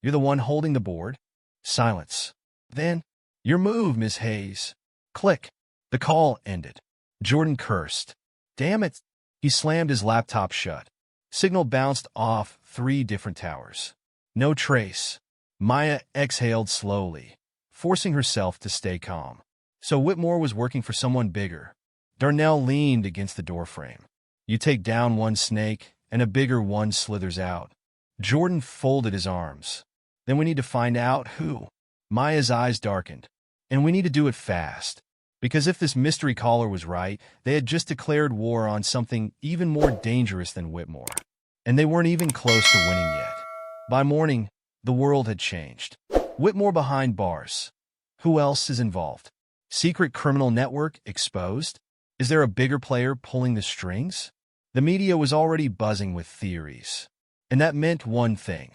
you're the one holding the board? Silence. Then, your move, Miss Hayes. Click. The call ended. Jordan cursed. Damn it. He slammed his laptop shut. Signal bounced off 3 different towers. No trace. Maya exhaled slowly, forcing herself to stay calm. So Whitmore was working for someone bigger. Darnell leaned against the doorframe. You take down one snake, and a bigger one slithers out. Jordan folded his arms. Then we need to find out who. Maya's eyes darkened. And we need to do it fast. Because if this mystery caller was right, they had just declared war on something even more dangerous than Whitmore. And they weren't even close to winning yet. By morning, the world had changed. Whitmore behind bars. Who else is involved? Secret criminal network exposed? Is there a bigger player pulling the strings? The media was already buzzing with theories. And that meant one thing.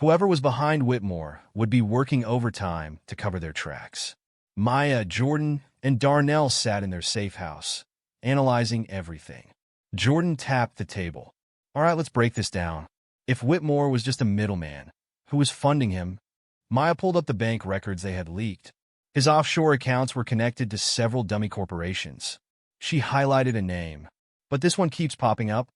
Whoever was behind Whitmore would be working overtime to cover their tracks. Maya, Jordan, and Darnell sat in their safe house, analyzing everything. Jordan tapped the table. All right, let's break this down. If Whitmore was just a middleman who was funding him, Maya pulled up the bank records they had leaked. His offshore accounts were connected to several dummy corporations. She highlighted a name. But this one keeps popping up.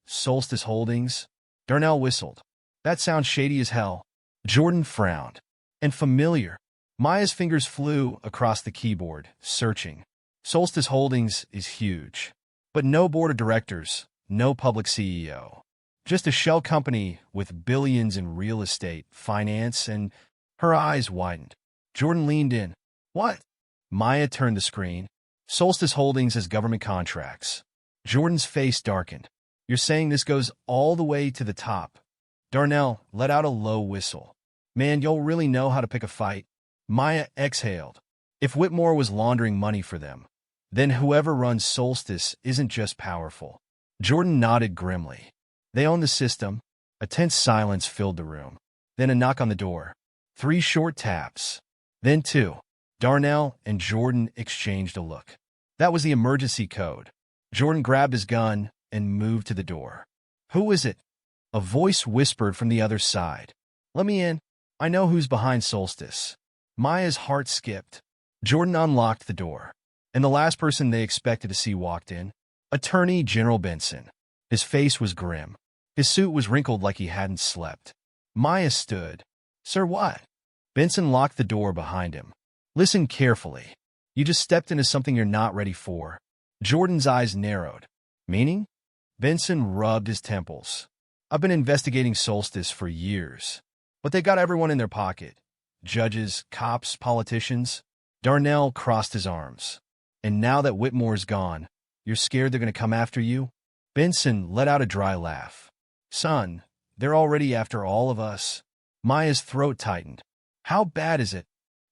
Solstice Holdings. Darnell whistled. That sounds shady as hell. Jordan frowned. And familiar. Maya's fingers flew across the keyboard, searching. Solstice Holdings is huge. But no board of directors, no public CEO. Just a shell company with billions in real estate, finance, and her eyes widened. Jordan leaned in. What? Maya turned the screen. Solstice Holdings has government contracts. Jordan's face darkened. You're saying this goes all the way to the top? Darnell let out a low whistle. Man, you'll really know how to pick a fight. Maya exhaled. If Whitmore was laundering money for them, then whoever runs Solstice isn't just powerful. Jordan nodded grimly. They own the system. A tense silence filled the room. Then a knock on the door. 3 short taps. Then 2. Darnell and Jordan exchanged a look. That was the emergency code. Jordan grabbed his gun and moved to the door. Who is it? A voice whispered from the other side. Let me in. I know who's behind Solstice. Maya's heart skipped. Jordan unlocked the door. And the last person they expected to see walked in. Attorney General Benson. His face was grim. His suit was wrinkled like he hadn't slept. Maya stood. Sir, what? Benson locked the door behind him. Listen carefully. You just stepped into something you're not ready for. Jordan's eyes narrowed. Meaning? Benson rubbed his temples. I've been investigating Solstice for years. But they got everyone in their pocket. Judges, cops, politicians. Darnell crossed his arms. And now that Whitmore's gone, you're scared they're going to come after you? Benson let out a dry laugh. Son, they're already after all of us. Maya's throat tightened. How bad is it?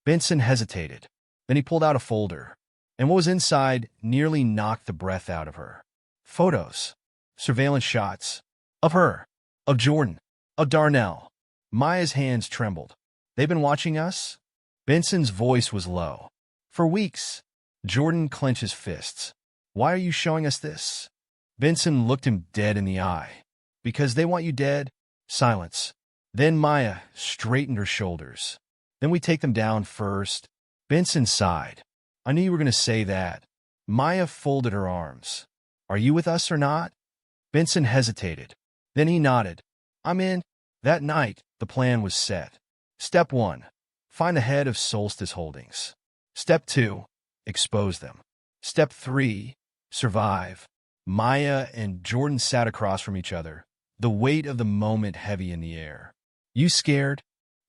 Benson hesitated. Then he pulled out a folder. And what was inside nearly knocked the breath out of her. Photos. Surveillance shots. Of her. Of Jordan. Of Darnell. Maya's hands trembled. They've been watching us? Benson's voice was low. For weeks. Jordan clenched his fists. Why are you showing us this? Benson looked him dead in the eye. Because they want you dead? Silence. Then Maya straightened her shoulders. Then we take them down first. Benson sighed. I knew you were going to say that. Maya folded her arms. Are you with us or not? Benson hesitated. Then he nodded. I'm in. That night, the plan was set. Step 1. Find the head of Solstice Holdings. Step 2. Expose them. Step 3. Survive. Maya and Jordan sat across from each other, the weight of the moment heavy in the air. You scared?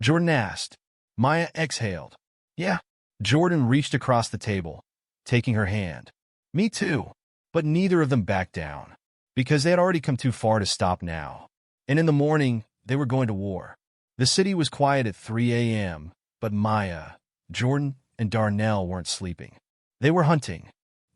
Jordan asked. Maya exhaled. Yeah. Jordan reached across the table, taking her hand. Me too. But neither of them backed down, because they had already come too far to stop now. And in the morning, they were going to war. The city was quiet at 3 a.m., but Maya, Jordan, and Darnell weren't sleeping. They were hunting.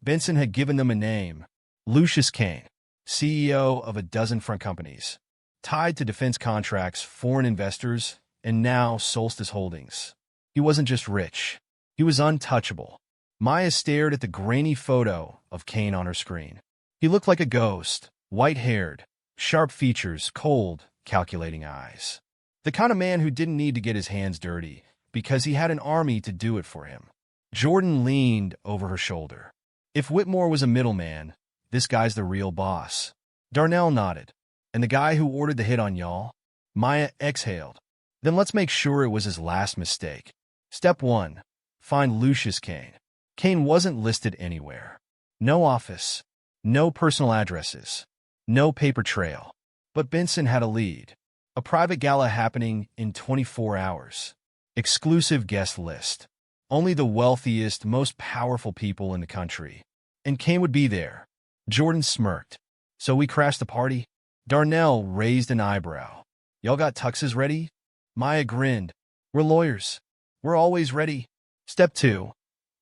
Benson had given them a name. Lucius Kane, CEO of a dozen front companies, tied to defense contracts, foreign investors, and now Solstice Holdings. He wasn't just rich. He was untouchable. Maya stared at the grainy photo of Kane on her screen. He looked like a ghost, white-haired, sharp features, cold, calculating eyes. The kind of man who didn't need to get his hands dirty because he had an army to do it for him. Jordan leaned over her shoulder. If Whitmore was a middleman, this guy's the real boss. Darnell nodded. And the guy who ordered the hit on y'all? Maya exhaled. Then let's make sure it was his last mistake. Step 1. Find Lucius Kane. Kane wasn't listed anywhere. No office. No personal addresses. No paper trail. But Benson had a lead. A private gala happening in 24 hours. Exclusive guest list. Only the wealthiest, most powerful people in the country. And Kane would be there. Jordan smirked. So we crashed the party? Darnell raised an eyebrow. Y'all got tuxes ready? Maya grinned. We're lawyers. We're always ready. Step 2.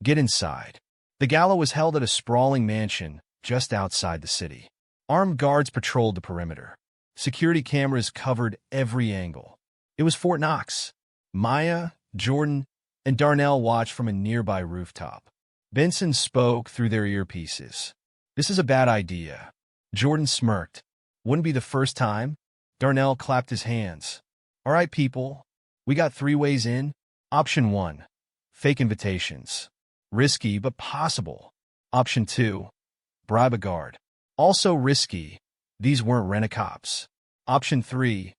Get inside. The gala was held at a sprawling mansion just outside the city. Armed guards patrolled the perimeter. Security cameras covered every angle. It was Fort Knox. Maya, Jordan, and Darnell watched from a nearby rooftop. Benson spoke through their earpieces. This is a bad idea. Jordan smirked. Wouldn't be the first time. Darnell clapped his hands. All right, people. We got 3 ways in. Option 1. Fake invitations. Risky, but possible. Option 2. Bribe a guard. Also risky. These weren't rent-a-cops. Option 3.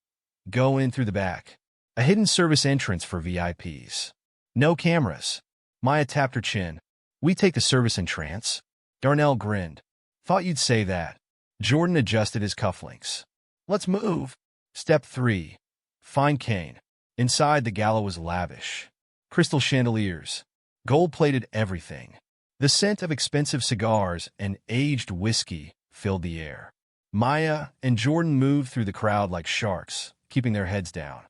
Go in through the back. A hidden service entrance for VIPs. No cameras. Maya tapped her chin. We take the service entrance. Darnell grinned. Thought you'd say that. Jordan adjusted his cufflinks. Let's move. Step 3. Find Kane. Inside, the gala was lavish. Crystal chandeliers. Gold-plated everything. The scent of expensive cigars and aged whiskey filled the air. Maya and Jordan moved through the crowd like sharks, keeping their heads down.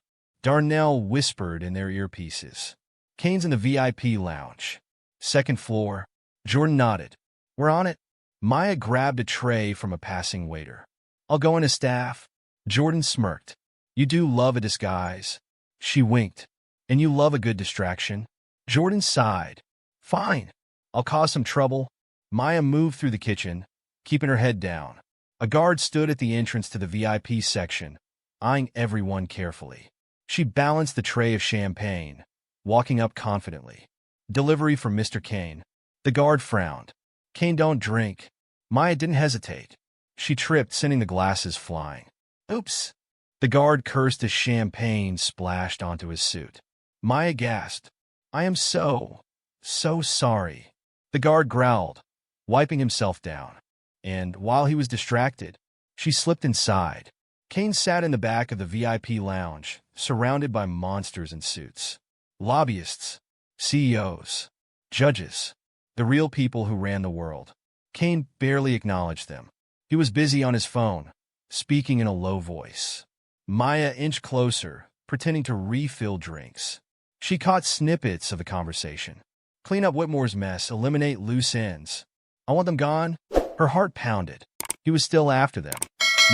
Darnell whispered in their earpieces. Kane's in the VIP lounge. 2nd floor. Jordan nodded. We're on it. Maya grabbed a tray from a passing waiter. I'll go in as staff. Jordan smirked. You do love a disguise. She winked. And you love a good distraction. Jordan sighed. Fine. I'll cause some trouble. Maya moved through the kitchen, keeping her head down. A guard stood at the entrance to the VIP section, eyeing everyone carefully. She balanced the tray of champagne, walking up confidently. Delivery for Mr. Kane. The guard frowned. Kane don't drink. Maya didn't hesitate. She tripped, sending the glasses flying. Oops. The guard cursed as champagne splashed onto his suit. Maya gasped. I am so sorry. The guard growled, wiping himself down. And while he was distracted, she slipped inside. Kane sat in the back of the VIP lounge, surrounded by monsters in suits. Lobbyists, CEOs, judges, the real people who ran the world. Kane barely acknowledged them. He was busy on his phone, speaking in a low voice. Maya inched closer, pretending to refill drinks. She caught snippets of the conversation. Clean up Whitmore's mess, eliminate loose ends. I want them gone. Her heart pounded. He was still after them.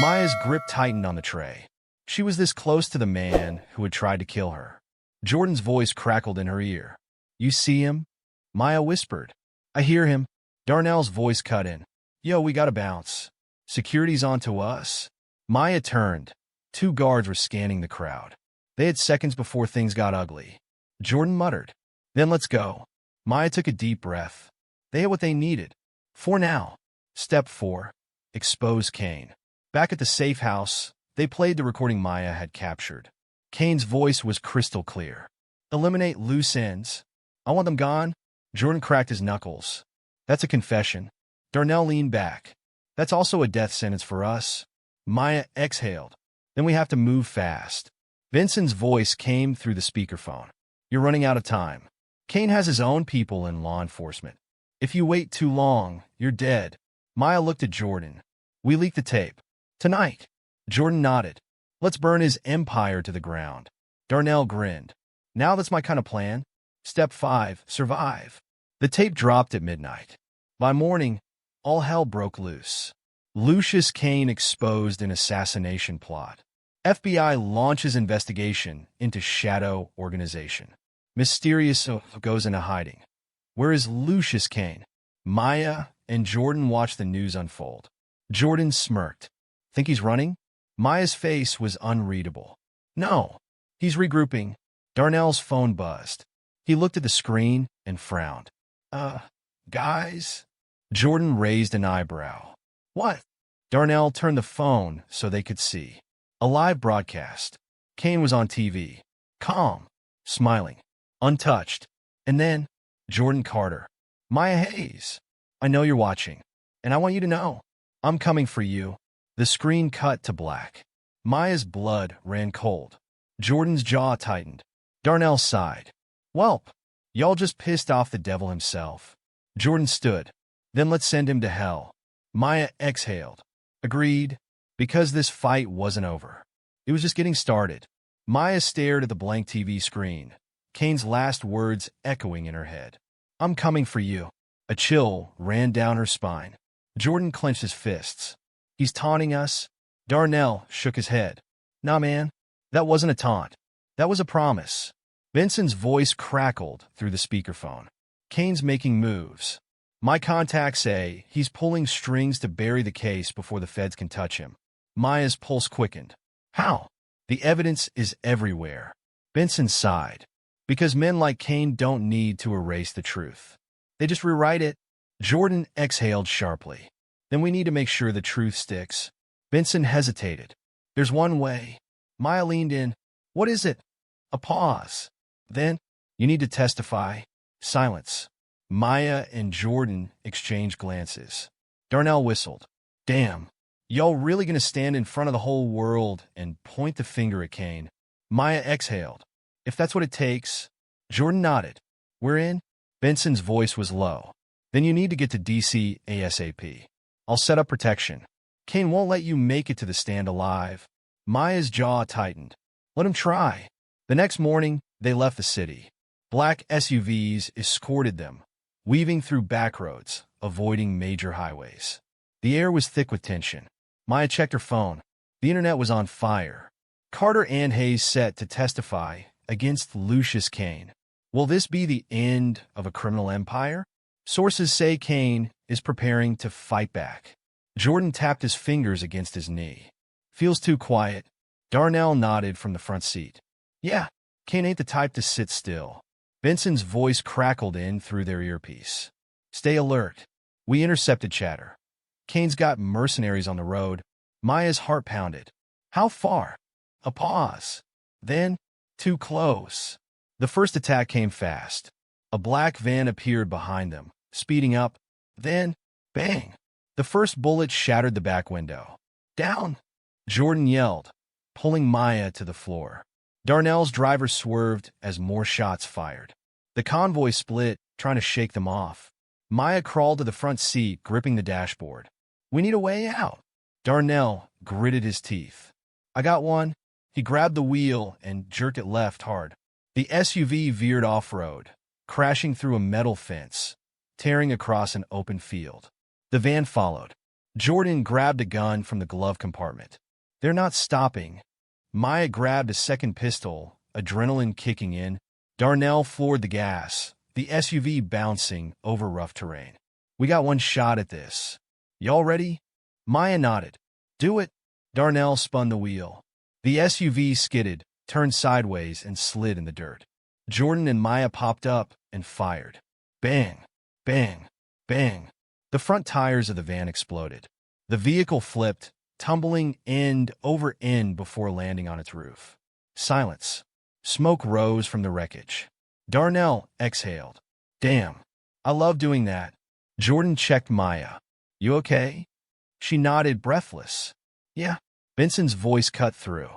Maya's grip tightened on the tray. She was this close to the man who had tried to kill her. Jordan's voice crackled in her ear. You see him? Maya whispered. I hear him. Darnell's voice cut in. Yo, we gotta bounce. Security's on to us. Maya turned. 2 guards were scanning the crowd. They had seconds before things got ugly. Jordan muttered. Then let's go. Maya took a deep breath. They had what they needed. For now. Step 4. Expose Kane. Back at the safe house, they played the recording Maya had captured. Kane's voice was crystal clear. Eliminate loose ends. I want them gone. Jordan cracked his knuckles. That's a confession. Darnell leaned back. That's also a death sentence for us. Maya exhaled. Then we have to move fast. Benson's voice came through the speakerphone. You're running out of time. Kane has his own people in law enforcement. If you wait too long, you're dead. Maya looked at Jordan. We leaked the tape. Tonight. Jordan nodded. Let's burn his empire to the ground. Darnell grinned. Now that's my kind of plan. Step 5. Survive. The tape dropped at midnight. By morning, all hell broke loose. Lucius Kane exposed an assassination plot. FBI launches investigation into shadow organization. Mysterious goes into hiding. Where is Lucius Kane? Maya and Jordan watched the news unfold. Jordan smirked. Think he's running? Maya's face was unreadable. No, he's regrouping. Darnell's phone buzzed. He looked at the screen and frowned. Guys? Jordan raised an eyebrow. What? Darnell turned the phone so they could see. A live broadcast. Kane was on TV. Calm. Smiling. Untouched. And then, Jordan Carter. Maya Hayes. I know you're watching. And I want you to know. I'm coming for you. The screen cut to black. Maya's blood ran cold. Jordan's jaw tightened. Darnell sighed. Welp, y'all just pissed off the devil himself. Jordan stood. Then let's send him to hell. Maya exhaled. Agreed, because this fight wasn't over. It was just getting started. Maya stared at the blank TV screen, Kane's last words echoing in her head. I'm coming for you. A chill ran down her spine. Jordan clenched his fists. He's taunting us? Darnell shook his head. Nah, man. That wasn't a taunt. That was a promise. Benson's voice crackled through the speakerphone. Kane's making moves. My contacts say he's pulling strings to bury the case before the feds can touch him. Maya's pulse quickened. How? The evidence is everywhere. Benson sighed. Because men like Kane don't need to erase the truth. They just rewrite it. Jordan exhaled sharply. Then we need to make sure the truth sticks. Benson hesitated. There's one way. Maya leaned in. What is it? A pause. Then, you need to testify. Silence. Maya and Jordan exchanged glances. Darnell whistled. Damn. Y'all really gonna stand in front of the whole world and point the finger at Kane? Maya exhaled. If that's what it takes. Jordan nodded. We're in? Benson's voice was low. Then you need to get to D.C. ASAP. I'll set up protection. Kane won't let you make it to the stand alive. Maya's jaw tightened. Let him try. The next morning, they left the city. Black SUVs escorted them, weaving through back roads, avoiding major highways. The air was thick with tension. Maya checked her phone. The internet was on fire. Carter and Hayes set to testify against Lucius Kane. Will this be the end of a criminal empire? Sources say Kane is preparing to fight back. Jordan tapped his fingers against his knee. Feels too quiet. Darnell nodded from the front seat. Yeah, Kane ain't the type to sit still. Benson's voice crackled in through their earpiece. Stay alert. We intercepted chatter. Kane's got mercenaries on the road. Maya's heart pounded. How far? A pause. Then, too close. The first attack came fast. A black van appeared behind them, speeding up. Then, bang. The first bullet shattered the back window. Down! Jordan yelled, pulling Maya to the floor. Darnell's driver swerved as more shots fired. The convoy split, trying to shake them off. Maya crawled to the front seat, gripping the dashboard. We need a way out. Darnell gritted his teeth. I got one. He grabbed the wheel and jerked it left hard. The SUV veered off-road, crashing through a metal fence, tearing across an open field. The van followed. Jordan grabbed a gun from the glove compartment. They're not stopping. Maya grabbed a second pistol, adrenaline kicking in. Darnell floored the gas, the SUV bouncing over rough terrain. We got one shot at this. Y'all ready? Maya nodded. Do it. Darnell spun the wheel. The SUV skidded, turned sideways, and slid in the dirt. Jordan and Maya popped up and fired. Bang, bang, bang. The front tires of the van exploded. The vehicle flipped, tumbling end over end before landing on its roof. Silence. Smoke rose from the wreckage. Darnell exhaled. Damn, I love doing that. Jordan checked Maya. You okay? She nodded, breathless. Yeah. Benson's voice cut through.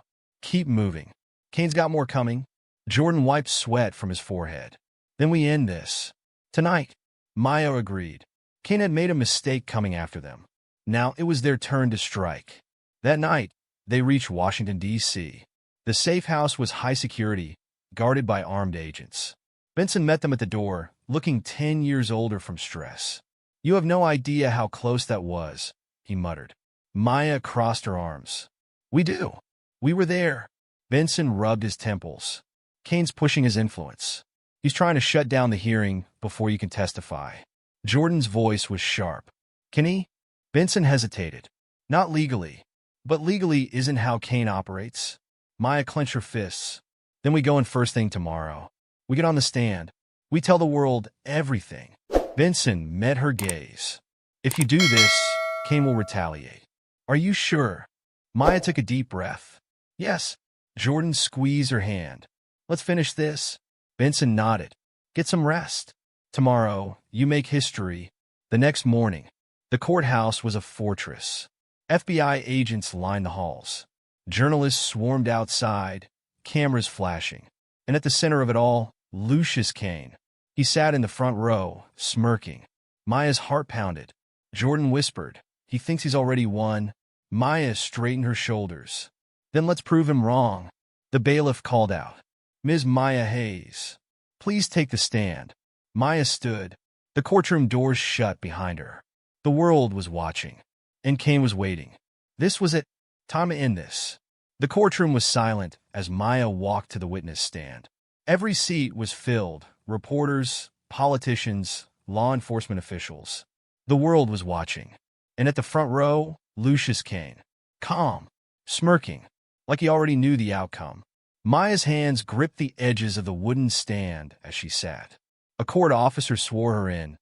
Keep moving. Kane's got more coming. Jordan wiped sweat from his forehead. Then we end this. Tonight. Maya agreed. Kane had made a mistake coming after them. Now it was their turn to strike. That night, they reached Washington, D.C. The safe house was high security, guarded by armed agents. Benson met them at the door, looking 10 years older from stress. You have no idea how close that was, he muttered. Maya crossed her arms. We do. We were there. Benson rubbed his temples. Kane's pushing his influence. He's trying to shut down the hearing before you can testify. Jordan's voice was sharp. Can he? Benson hesitated. Not legally. But legally isn't how Kane operates. Maya clenched her fists. Then we go in first thing tomorrow. We get on the stand. We tell the world everything. Benson met her gaze. If you do this, Kane will retaliate. Are you sure? Maya took a deep breath. Yes. Jordan squeezed her hand. Let's finish this. Benson nodded. Get some rest. Tomorrow, you make history. The next morning, the courthouse was a fortress. FBI agents lined the halls. Journalists swarmed outside, cameras flashing. And at the center of it all, Lucius Kane. He sat in the front row, smirking. Maya's heart pounded. Jordan whispered, "He thinks he's already won." Maya straightened her shoulders. "Then let's prove him wrong." The bailiff called out, "Ms. Maya Hayes, please take the stand." Maya stood. The courtroom doors shut behind her. The world was watching, and Kane was waiting. This was it. Time to end this. The courtroom was silent as Maya walked to the witness stand. Every seat was filled. Reporters, politicians, law enforcement officials. The world was watching. And at the front row, Lucius Kane, calm, smirking, like he already knew the outcome. Maya's hands gripped the edges of the wooden stand as she sat. A court officer swore her in,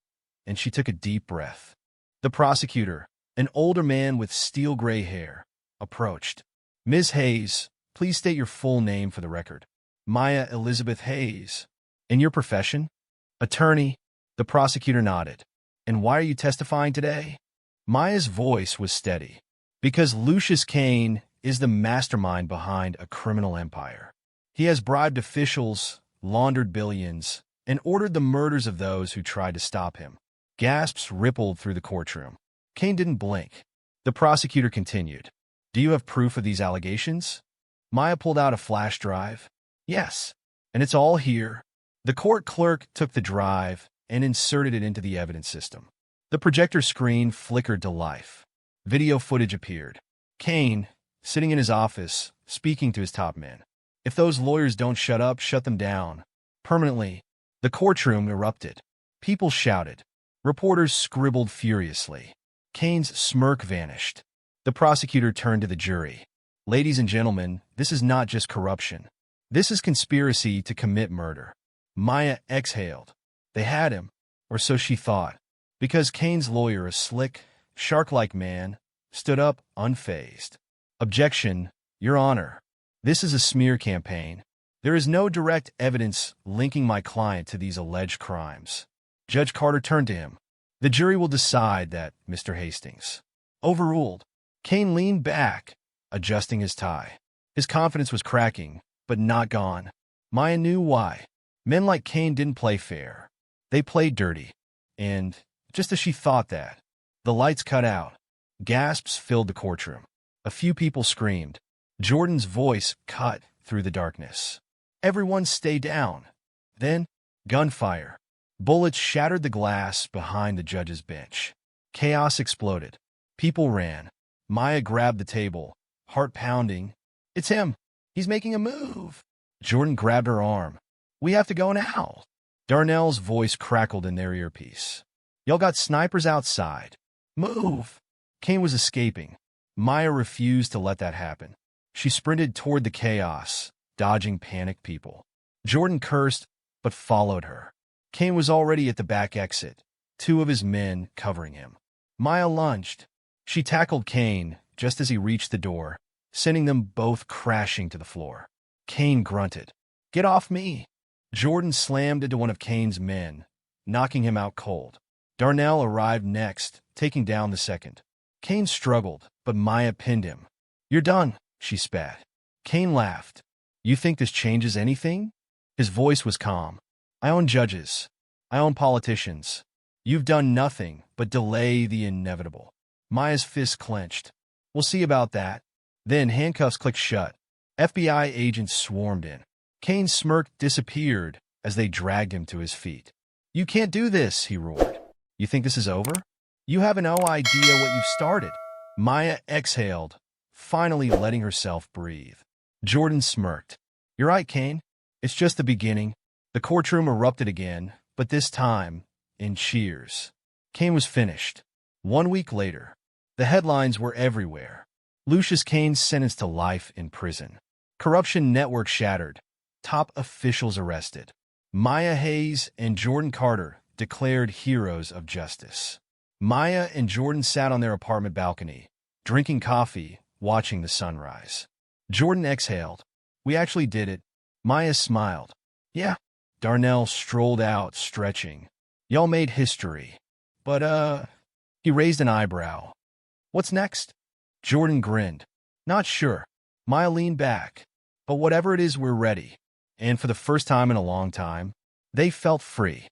and she took a deep breath. The prosecutor, an older man with steel-gray hair, approached. "Ms. Hayes, please state your full name for the record." "Maya Elizabeth Hayes." "And your profession?" "Attorney." The prosecutor nodded. "And why are you testifying today?" Maya's voice was steady. "Because Lucius Kane is the mastermind behind a criminal empire. He has bribed officials, laundered billions, and ordered the murders of those who tried to stop him." Gasps rippled through the courtroom. Kane didn't blink. The prosecutor continued. "Do you have proof of these allegations?" Maya pulled out a flash drive. "Yes, and it's all here." The court clerk took the drive and inserted it into the evidence system. The projector screen flickered to life. Video footage appeared. Kane, sitting in his office, speaking to his top men. "If those lawyers don't shut up, shut them down. Permanently." The courtroom erupted. People shouted. Reporters scribbled furiously. Kane's smirk vanished. The prosecutor turned to the jury. "Ladies and gentlemen, this is not just corruption. This is conspiracy to commit murder." Maya exhaled. They had him, or so she thought, because Kane's lawyer, a slick, shark-like man, stood up unfazed. "Objection, Your Honor. This is a smear campaign. There is no direct evidence linking my client to these alleged crimes." Judge Carter turned to him. "The jury will decide that, Mr. Hastings." Overruled. Kane leaned back, adjusting his tie. His confidence was cracking, but not gone. Maya knew why. Men like Kane didn't play fair. They played dirty. And, just as she thought that, the lights cut out. Gasps filled the courtroom. A few people screamed. Jordan's voice cut through the darkness. "Everyone stay down." Then, gunfire. Bullets shattered the glass behind the judge's bench. Chaos exploded. People ran. Maya grabbed the table, heart pounding. "It's him. He's making a move." Jordan grabbed her arm. "We have to go now." Darnell's voice crackled in their earpiece. "Y'all got snipers outside. Move." Kane was escaping. Maya refused to let that happen. She sprinted toward the chaos, dodging panicked people. Jordan cursed, but followed her. Kane was already at the back exit, two of his men covering him. Maya lunged. She tackled Kane just as he reached the door, sending them both crashing to the floor. Kane grunted. "Get off me." Jordan slammed into one of Kane's men, knocking him out cold. Darnell arrived next, taking down the second. Kane struggled, but Maya pinned him. "You're done," she spat. Kane laughed. "You think this changes anything?" His voice was calm. "I own judges. I own politicians. You've done nothing but delay the inevitable." Maya's fist clenched. "We'll see about that." Then handcuffs clicked shut. FBI agents swarmed in. Kane's smirk disappeared as they dragged him to his feet. "You can't do this," he roared. "You think this is over? You have no idea what you've started." Maya exhaled, finally letting herself breathe. Jordan smirked. "You're right, Kane. It's just the beginning." The courtroom erupted again, but this time in cheers. Kane was finished. 1 week later, the headlines were everywhere. Lucius Kane sentenced to life in prison. Corruption network shattered. Top officials arrested. Maya Hayes and Jordan Carter declared heroes of justice. Maya and Jordan sat on their apartment balcony, drinking coffee, watching the sunrise. Jordan exhaled. "We actually did it." Maya smiled. "Yeah." Darnell strolled out, stretching. "Y'all made history." But, he raised an eyebrow. "What's next?" Jordan grinned. "Not sure. Maya leaned back. But whatever it is, we're ready. And for the first time in a long time, they felt free.